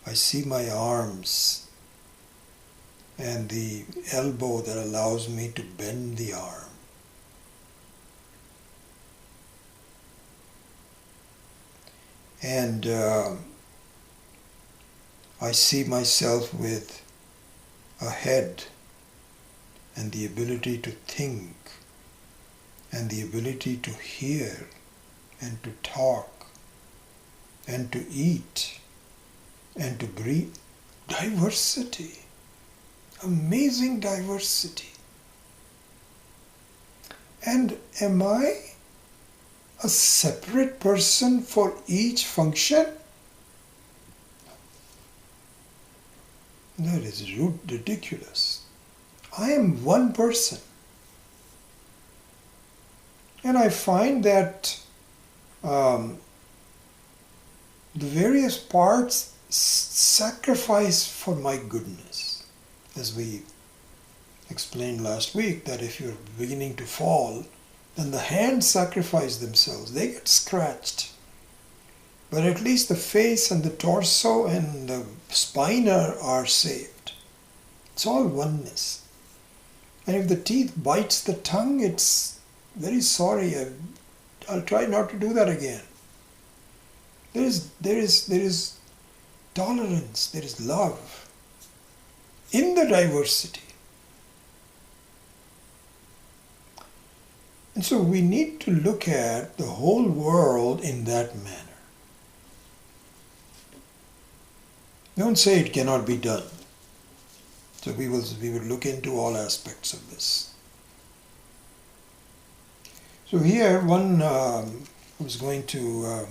I see my arms and the elbow that allows me to bend the arm. And I see myself with a head and the ability to think and the ability to hear and to talk and to eat and to breathe. Diversity. Amazing diversity. And am I a separate person for each function? That is ridiculous. I am one person. And I find that the various parts sacrifice for my goodness. As we explained last week, that if you're beginning to fall, then the hands sacrifice themselves. They get scratched. But at least the face and the torso and the spine are saved. It's all oneness. And if the teeth bites the tongue, it's very sorry. I'll try not to do that again. There is tolerance, there is love in the diversity. And so we need to look at the whole world in that manner. Don't say it cannot be done. So we will look into all aspects of this. So here I was going to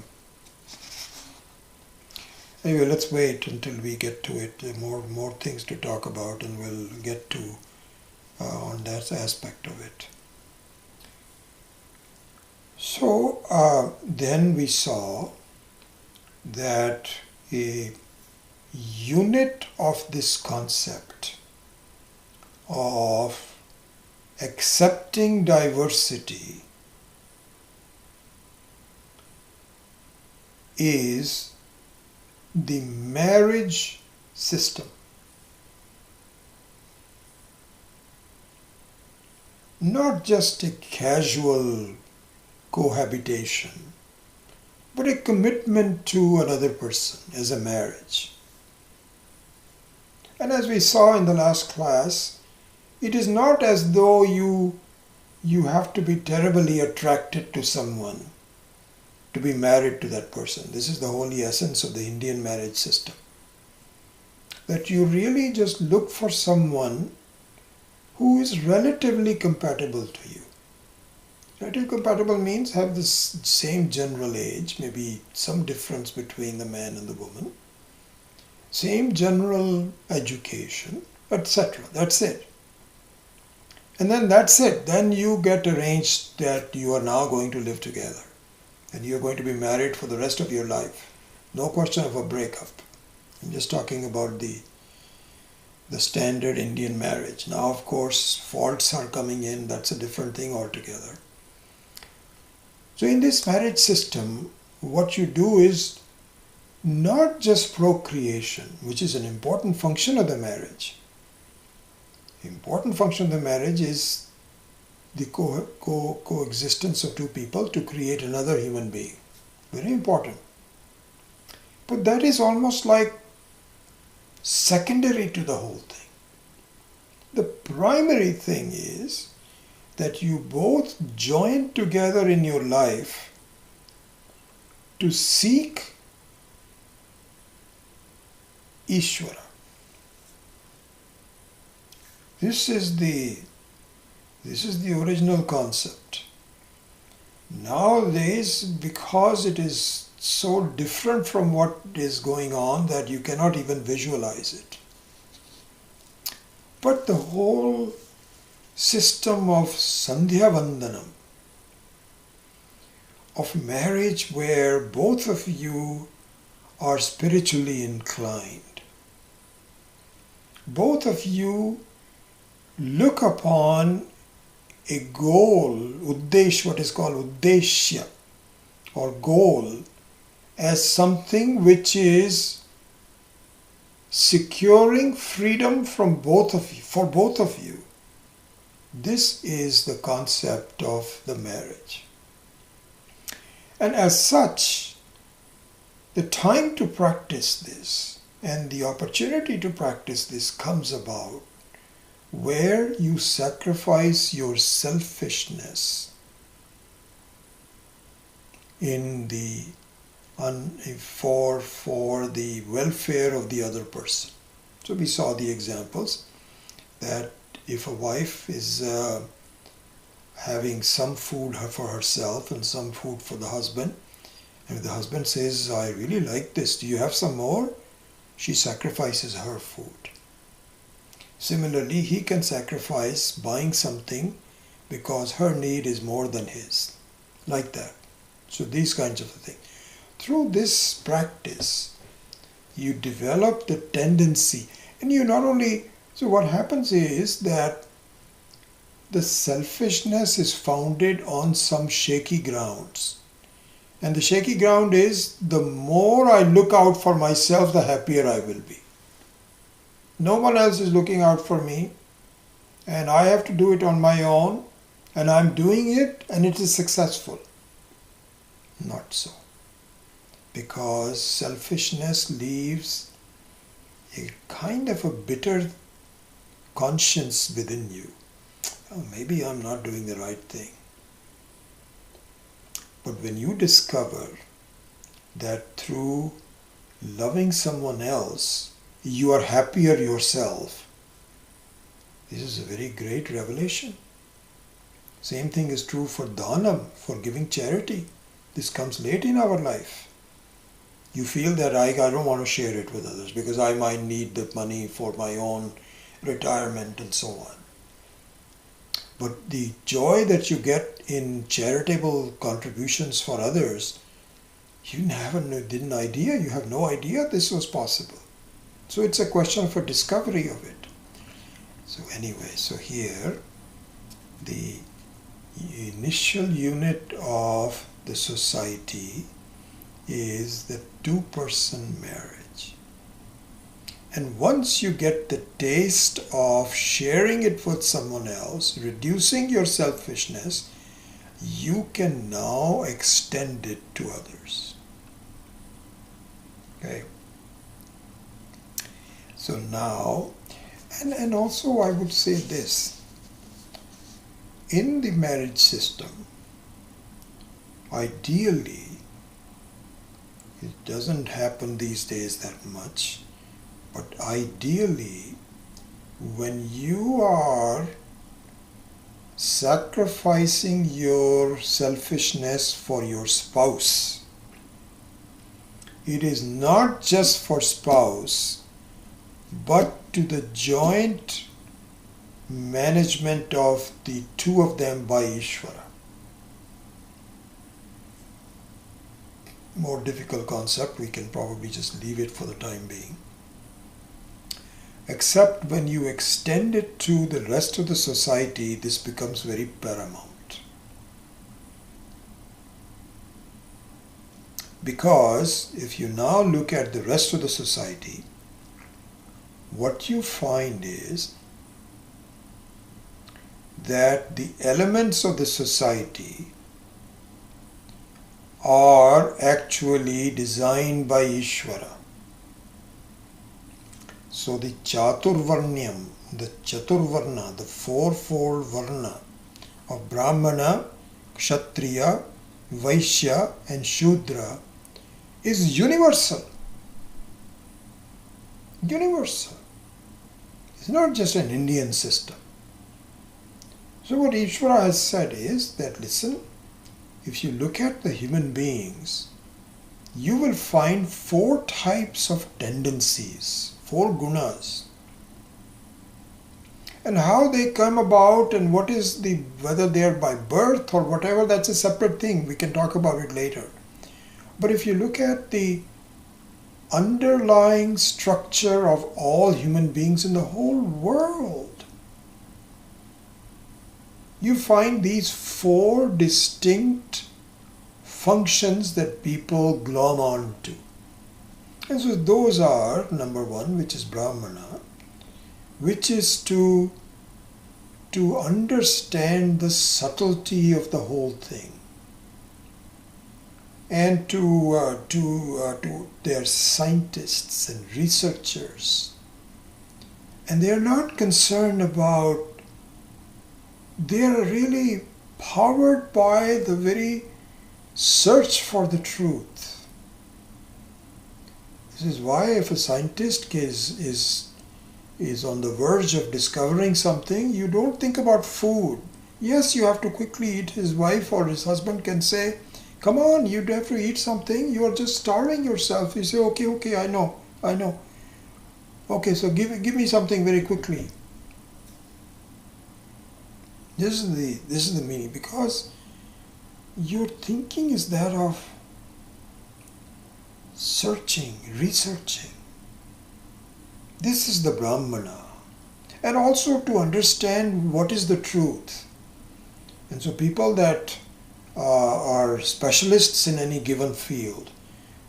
anyway, let's wait until we get to it. There are more things to talk about, and we'll get to on that aspect of it. So then we saw that a unit of this concept of accepting diversity is the marriage system. Not just a casual cohabitation, but a commitment to another person as a marriage. And as we saw in the last class, it is not as though you have to be terribly attracted to someone to be married to that person. This is the holy essence of the Indian marriage system. That you really just look for someone who is relatively compatible to you. Relatively compatible means have the same general age, maybe some difference between the man and the woman, same general education, etc. That's it. And then that's it. Then you get arranged that you are now going to live together. And you're going to be married for the rest of your life. No question of a breakup. I'm just talking about the standard Indian marriage. Now, of course, faults are coming in. That's a different thing altogether. So in this marriage system, what you do is not just procreation, which is an important function of the marriage. The important function of the marriage is the coexistence of two people to create another human being. Very important. But that is almost like secondary to the whole thing. The primary thing is that you both join together in your life to seek Ishvara. This is the original concept. Nowadays, because it is so different from what is going on that you cannot even visualize it. But the whole system of Sandhya Vandanam, of marriage where both of you are spiritually inclined, both of you look upon a goal, Uddesh, what is called Uddeshya, or goal, as something which is securing freedom from both of you, for both of you. This is the concept of the marriage. And as such, the time to practice this and the opportunity to practice this comes about where you sacrifice your selfishness in the for the welfare of the other person. So we saw the examples that if a wife is having some food for herself and some food for the husband, and if the husband says, I really like this, do you have some more? She sacrifices her food. Similarly, he can sacrifice buying something because her need is more than his. Like that. So these kinds of things. Through this practice, you develop the tendency, and you not only, so what happens is that the selfishness is founded on some shaky grounds. And the shaky ground is, the more I look out for myself, the happier I will be. No one else is looking out for me, and I have to do it on my own, and I'm doing it, and it is successful. Not so. Because selfishness leaves a kind of a bitter conscience within you. Oh, maybe I'm not doing the right thing. But when you discover that through loving someone else, you are happier yourself, this is a very great revelation. Same thing is true for dhanam, for giving charity. This comes late in our life. You feel that I don't want to share it with others because I might need the money for my own retirement and so on. But the joy that you get in charitable contributions for others, you didn't idea, you have no idea this was possible. So it's a question of a discovery of it. So anyway, so here the initial unit of the society is the two-person marriage. And once you get the taste of sharing it with someone else, reducing your selfishness, you can now extend it to others. Okay. So now, and also I would say this, in the marriage system, ideally, it doesn't happen these days that much, but ideally, when you are sacrificing your selfishness for your spouse, it is not just for spouse, but to the joint management of the two of them by Ishvara. More difficult concept, we can probably just leave it for the time being. Except when you extend it to the rest of the society, this becomes very paramount. Because if you now look at the rest of the society, what you find is that the elements of the society are actually designed by Ishvara. So the Chaturvarnyam, the Chaturvarna, the fourfold Varna of Brahmana, Kshatriya, Vaishya and Shudra is universal. Universal. It's not just an Indian system. So what Ishvara has said is that, listen, if you look at the human beings, you will find 4 types of tendencies, 4 gunas. And how they come about and what is whether they are by birth or whatever, that's a separate thing. We can talk about it later. But if you look at the underlying structure of all human beings in the whole world, you find these 4 distinct functions that people glom on to. And so those are, number 1, which is Brahmana, which is to understand the subtlety of the whole thing. And they're scientists and researchers. And they're not concerned about, they're really powered by the very search for the truth. This is why if a scientist is on the verge of discovering something, you don't think about food. Yes, you have to quickly eat. His wife or his husband can say, come on, you have to eat something. You are just starving yourself. You say, okay, I know. Okay, so give me something very quickly. This is the meaning, because your thinking is that of searching, researching. This is the Brahmana. And also to understand what is the truth. And so people that are specialists in any given field,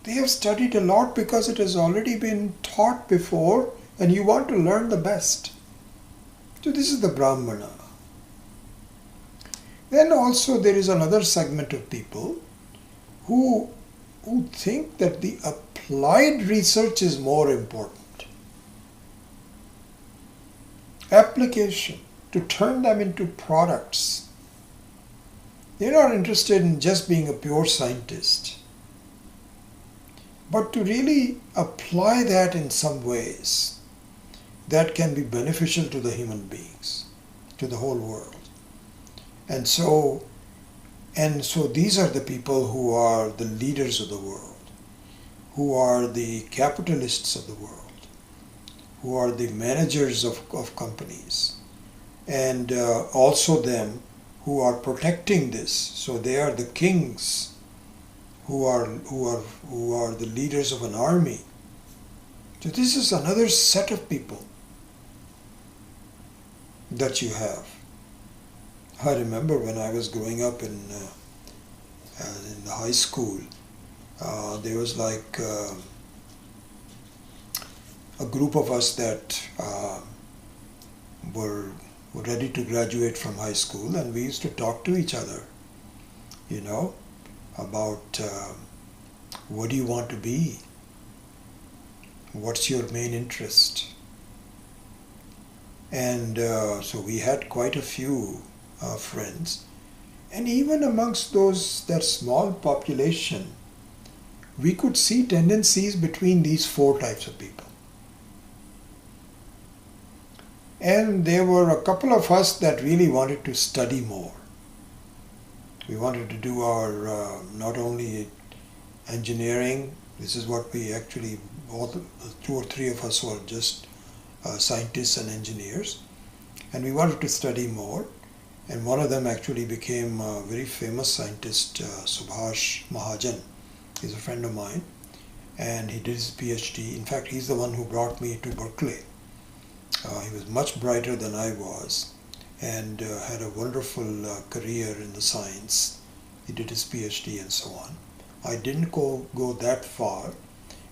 they have studied a lot because it has already been taught before and you want to learn the best. So this is the Brahmana. Then also there is another segment of people who think that the applied research is more important. Application, to turn them into products. They're not interested in just being a pure scientist, but to really apply that in some ways that can be beneficial to the human beings, to the whole world. And so these are the people who are the leaders of the world, who are the capitalists of the world, who are the managers of companies, and also them who are protecting this. So they are the kings, who are the leaders of an army. So this is another set of people that you have. I remember when I was growing up in the high school, there was like a group of us that were ready to graduate from high school, and we used to talk to each other, about what do you want to be? What's your main interest? And so we had quite a few friends, and even amongst that small population, we could see tendencies between these four types of people. And there were a couple of us that really wanted to study more. We wanted to do our not only engineering. This is what we actually, both 2 or 3 of us were just scientists and engineers, and we wanted to study more. And one of them actually became a very famous scientist, Subhash Mahajan. He's a friend of mine, and he did his PhD. In fact, he's the one who brought me to Berkeley. He was much brighter than I was, and had a wonderful career in the science. He did his PhD and so on. I didn't go that far,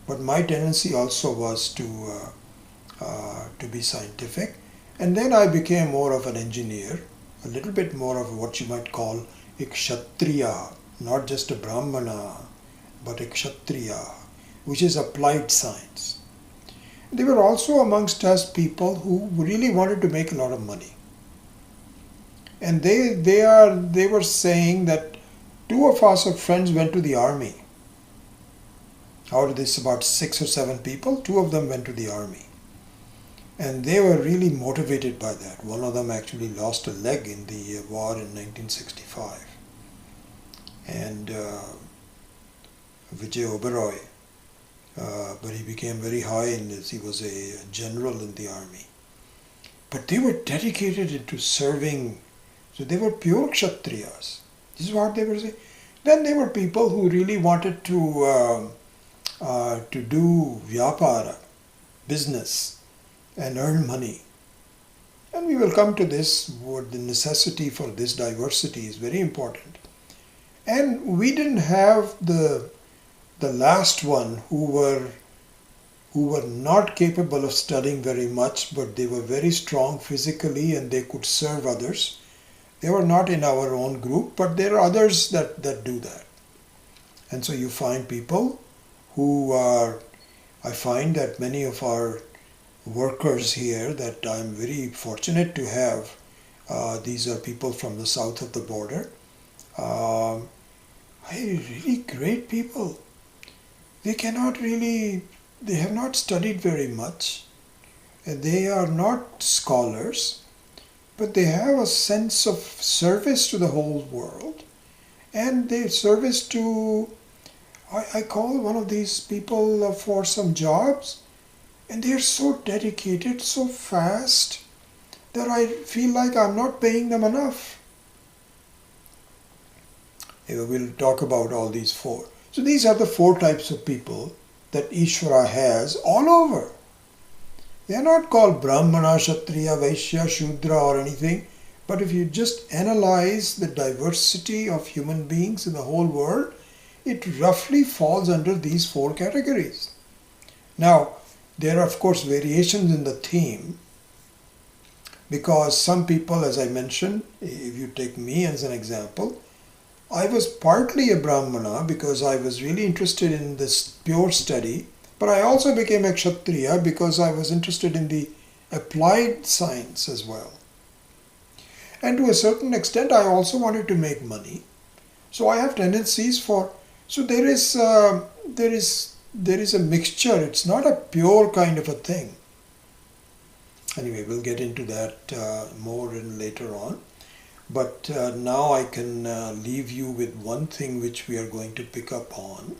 but my tendency also was to be scientific. And then I became more of an engineer, a little bit more of what you might call a kshatriya, not just a brahmana, but a kshatriya, which is applied science. There were also amongst us people who really wanted to make a lot of money. And they were saying that 2 of us friends went to the army. Out of this about 6 or 7 people, 2 of them went to the army. And they were really motivated by that. One of them actually lost a leg in the war in 1965. And Vijay Oberoi, but he became very high in this. He was a general in the army. But they were dedicated into serving, so they were pure kshatriyas. This is what they were saying. Then there were people who really wanted to do vyapara, business, and earn money. And we will come to this, what the necessity for this diversity is very important. And we didn't have the last one who were not capable of studying very much, but they were very strong physically and they could serve others. They were not in our own group, but there are others that do that. And so you find people who are, I find that many of our workers here that I'm very fortunate to have, these are people from the south of the border, are really great people. They have not studied very much. They are not scholars, but they have a sense of service to the whole world. And they service to, I call one of these people for some jobs, and they're so dedicated, so fast, that I feel like I'm not paying them enough. We'll talk about all these four. So these are the four types of people that Ishvara has all over. They are not called Brahmana, Kshatriya, Vaishya, Shudra or anything. But if you just analyze the diversity of human beings in the whole world, it roughly falls under these four categories. Now, there are of course variations in the theme, because some people, as I mentioned, if you take me as an example, I was partly a Brahmana because I was really interested in this pure study, but I also became a Kshatriya because I was interested in the applied science as well. And to a certain extent, I also wanted to make money. So I have tendencies for. So there is a mixture. It's not a pure kind of a thing. Anyway, we'll get into that more later on. But now I can leave you with one thing which we are going to pick up on,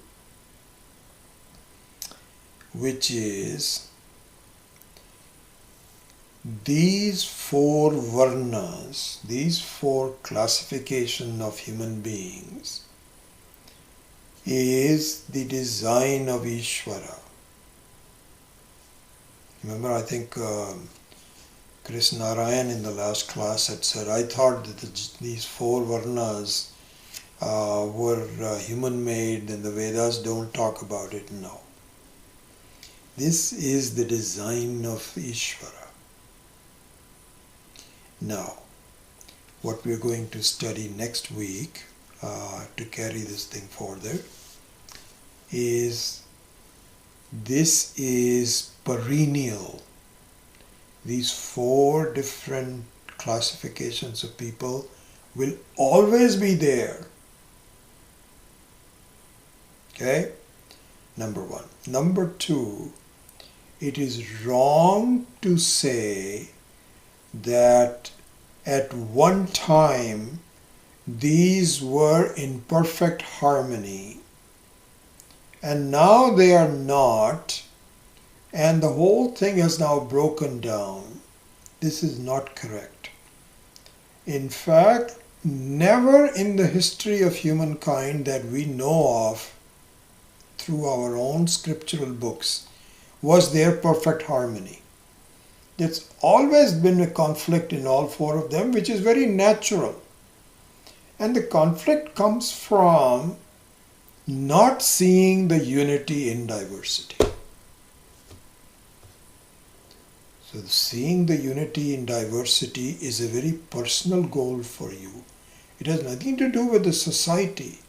which is these four varnas, these four classification of human beings is the design of Ishvara. Remember, I think Chris Narayan in the last class had said, I thought that these four varnas were human-made and the Vedas don't talk about it. No. This is the design of Ishvara. Now, what we are going to study next week to carry this thing further is this is perennial. These four different classifications of people will always be there. Okay? Number one. Number two, it is wrong to say that at one time these were in perfect harmony and now they are not, and the whole thing has now broken down. This is not correct. In fact, never in the history of humankind that we know of through our own scriptural books was there perfect harmony. There's always been a conflict in all four of them, which is very natural. And the conflict comes from not seeing the unity in diversity. So seeing the unity in diversity is a very personal goal for you. It has nothing to do with the society.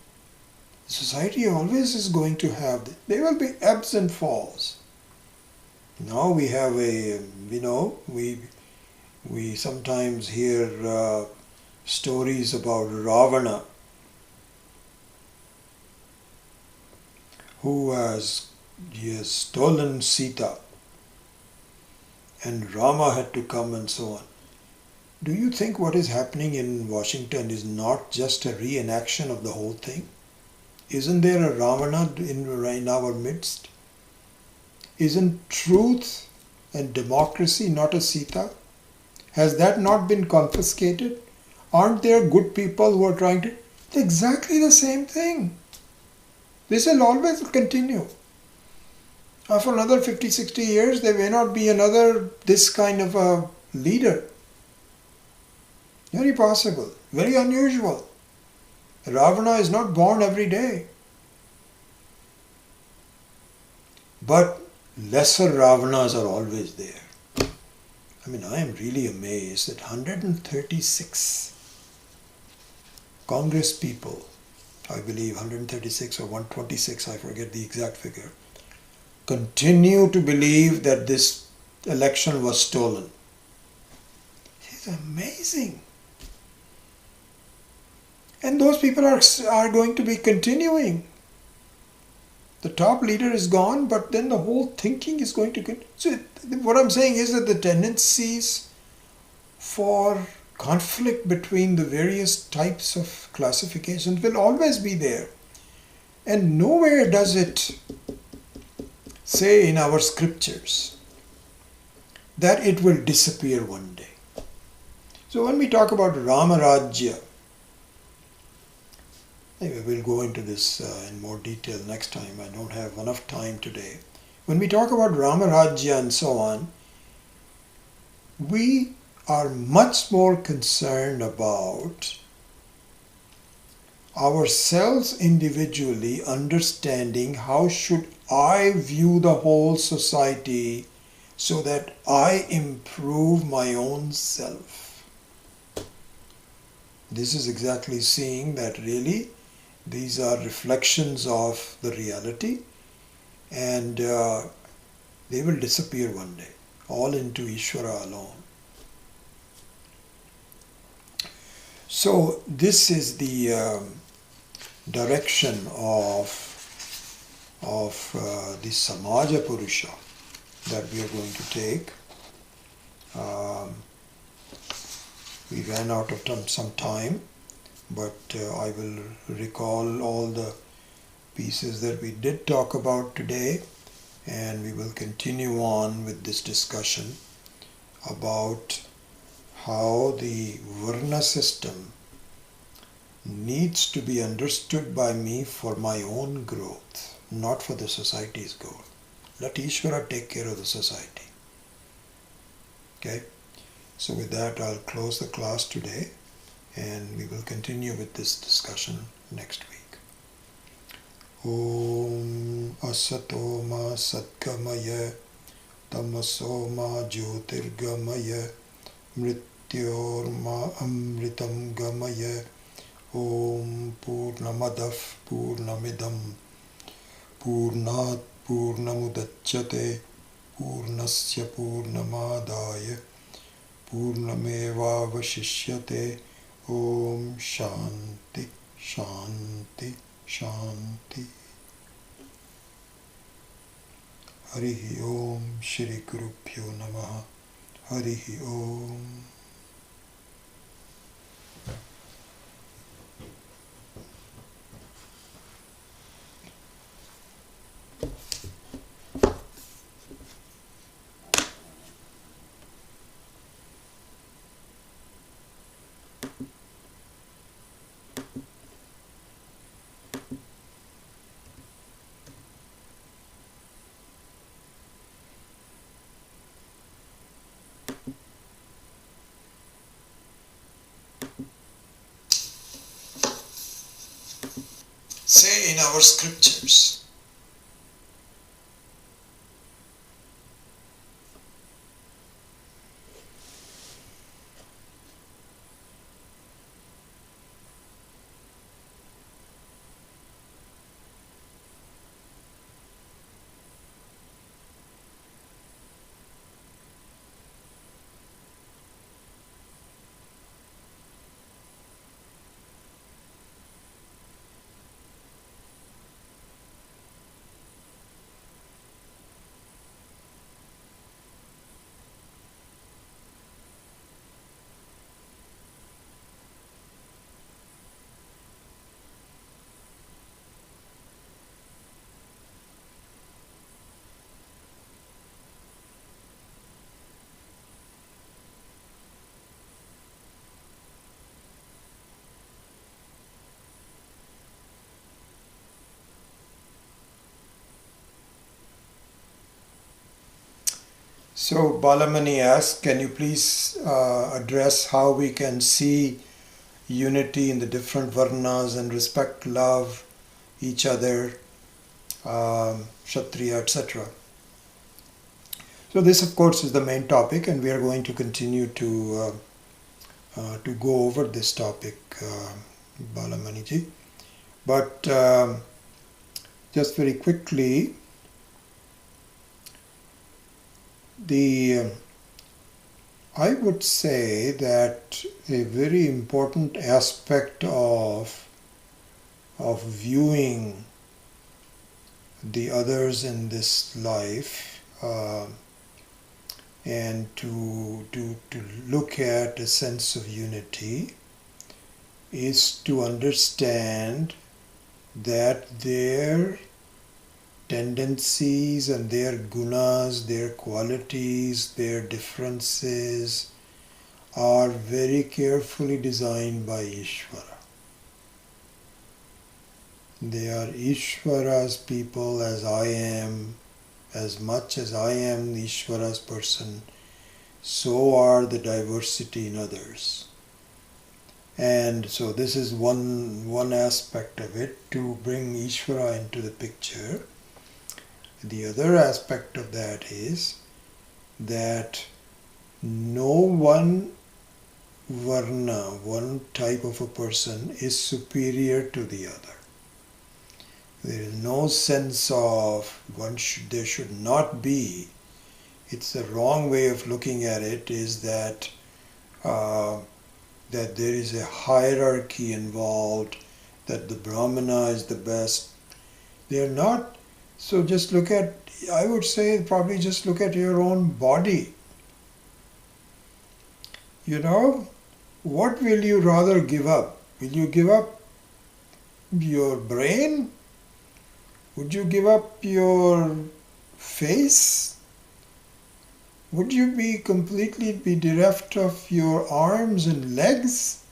The society always is going to have, there will be ebbs and falls. Now we have we sometimes hear stories about Ravana, he has stolen Sita, and Rama had to come and so on. Do you think what is happening in Washington is not just a reenaction of the whole thing? Isn't there a Ravana in our midst? Isn't truth and democracy not a Sita? Has that not been confiscated? Aren't there good people who are trying to... It's exactly the same thing. This will always continue. For another 50, 60 years, there may not be another this kind of a leader. Very possible. Very unusual. Ravana is not born every day. But lesser Ravanas are always there. I mean, I am really amazed that 136 Congress people, I believe 136 or 126, I forget the exact figure, continue to believe that this election was stolen. It's amazing. And those people are going to be continuing. The top leader is gone, but then the whole thinking is going to continue. So what I'm saying is that the tendencies for conflict between the various types of classifications will always be there. And nowhere does it say in our scriptures that it will disappear one day. So when we talk about Ramarajya, maybe we'll go into this in more detail next time. I don't have enough time today. When we talk about Ramarajya and so on, we are much more concerned about ourselves individually understanding how should I view the whole society so that I improve my own self. This is exactly seeing that really these are reflections of the reality, and they will disappear one day, all into Ishvara alone. So this is the direction of the Samaja Purusha that we are going to take. We ran out of some time, but I will recall all the pieces that we did talk about today, and we will continue on with this discussion about how the Varna system needs to be understood by me for my own growth, not for the society's goal. Let Ishvara take care of the society. Okay? So with that, I'll close the class today, and we will continue with this discussion next week. Om Asato Ma Satgamaya Tamaso Ma Jyotirgamaya Mrityor Ma Amritam Gamaya. Om Purnamadav Purnamidam Purnat Purnamudachyate Purnasya Purnamadaya Purnameva Vashishyate. Om Shanti Shanti Shanti. Harihi Om Shri Gurubhyo Namaha. Harihi Om. Say in our scriptures. So Balamani asks, can you please address how we can see unity in the different varnas and respect, love each other, Kshatriya, etc. So this of course is the main topic, and we are going to continue to go over this topic, Balamaniji. But just very quickly, I would say that a very important aspect of viewing the others in this life and to look at a sense of unity is to understand that their tendencies and their gunas, their qualities, their differences are very carefully designed by Ishvara. They are Ishvara's people as I am. As much as I am Ishvara's person, so are the diversity in others. And so this is one aspect of it, to bring Ishvara into the picture. The other aspect of that is that no one varna, one type of a person is superior to the other. There is no sense of there should not be. It's the wrong way of looking at it, is that that there is a hierarchy involved, that the Brahmana is the best. They're not. So just look at, I would say probably just look at your own body. You know, what will you rather give up? Will you give up your brain? Would you give up your face? Would you be completely bereft of your arms and legs?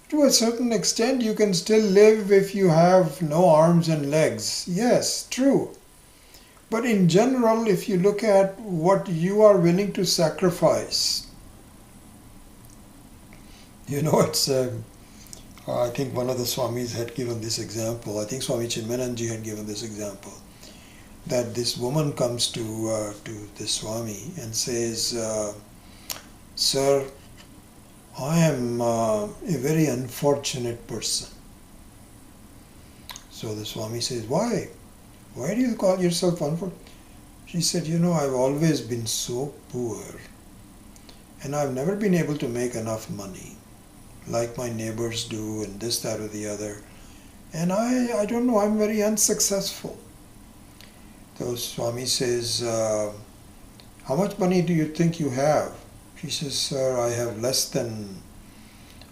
To a certain extent, you can still live if you have no arms and legs. Yes, true. But in general, if you look at what you are willing to sacrifice, you know, it's I think one of the Swamis had given this example. I think Swami Chinmayananji had given this example, that this woman comes to this Swami and says, "Sir, I am a very unfortunate person." So the Swami says, "Why? Why do you call yourself unfortunate?" She said, "You know, I've always been so poor, and I've never been able to make enough money like my neighbors do, and this, that, or the other. And I don't know, I'm very unsuccessful." So Swami says, "How much money do you think you have?" She says, "Sir,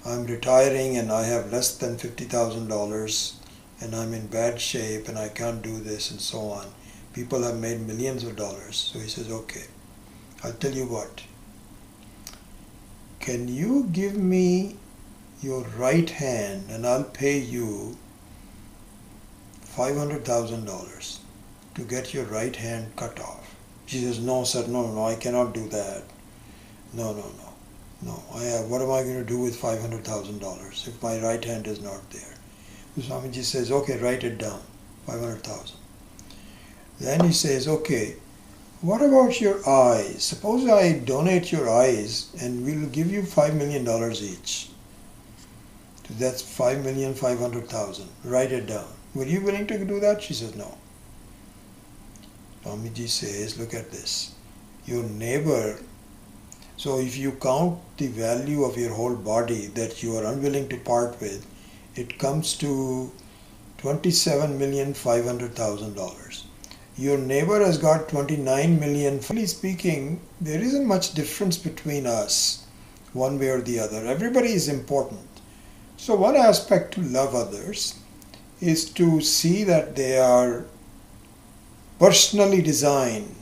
I'm retiring and I have less than $50,000 and I'm in bad shape and I can't do this," and so on. People have made millions of dollars. So he says, "Okay, I'll tell you what. Can you give me your right hand and I'll pay you $500,000 to get your right hand cut off." She says, "No, sir, no, I cannot do that. No. What am I going to do with $500,000 if my right hand is not there?" So Swamiji says, "Okay, write it down, 500,000. Then he says, "Okay, what about your eyes? Suppose I donate your eyes and we'll give you $5 million each. So that's 5,500,000. Write it down. Were you willing to do that?" She says, "No." Swamiji says, "Look at this. Your neighbor, so if you count the value of your whole body that you are unwilling to part with, it comes to $27,500,000. Your neighbor has got 29 million. Frankly speaking, there isn't much difference between us, one way or the other. Everybody is important. So one aspect to love others is to see that they are personally designed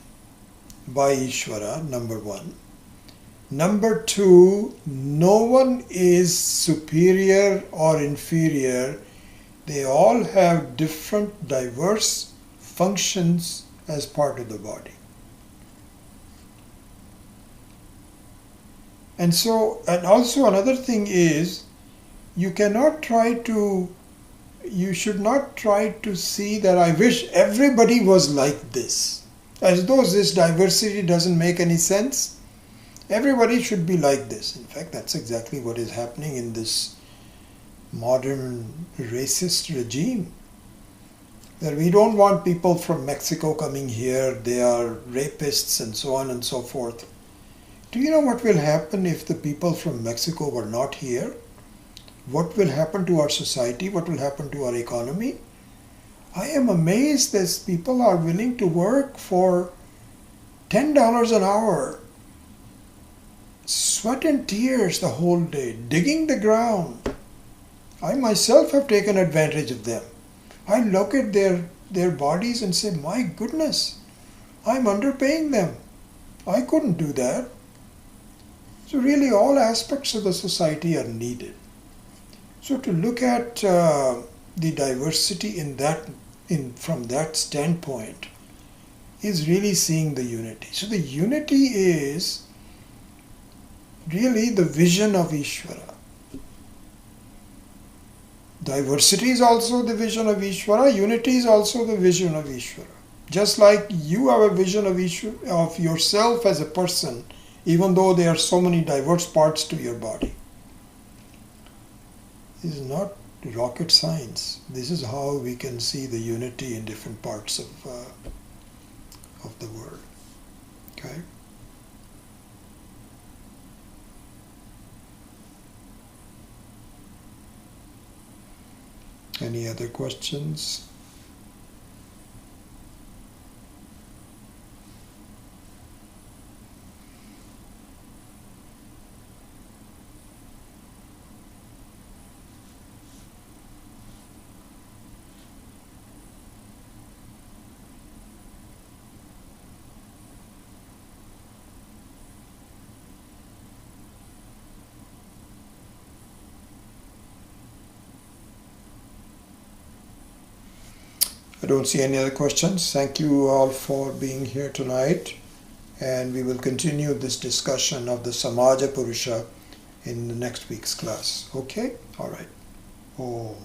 by Ishvara, number one. Number two, no one is superior or inferior. They all have different, diverse functions as part of the body. And also another thing is, you should not try to see that I wish everybody was like this, as though this diversity doesn't make any sense. Everybody should be like this. In fact, that's exactly what is happening in this modern racist regime. That we don't want people from Mexico coming here, they are rapists and so on and so forth. Do you know what will happen if the people from Mexico were not here? What will happen to our society? What will happen to our economy? I am amazed that people are willing to work for $10 an hour, sweat and tears the whole day, digging the ground. I myself have taken advantage of them. I look at their bodies and say, my goodness, I'm underpaying them. I couldn't do that. So really all aspects of the society are needed. So to look at the diversity from that standpoint is really seeing the unity. So the unity is really the vision of Ishvara. Diversity is also the vision of Ishvara. Unity is also the vision of Ishvara. Just like you have a vision of yourself as a person, even though there are so many diverse parts to your body. This is not rocket science. This is how we can see the unity in different parts of the world. Okay? Any other questions? I don't see any other questions. Thank you all for being here tonight, and we will continue this discussion of the Samaja Purusha in the next week's class. Okay? All right. Om.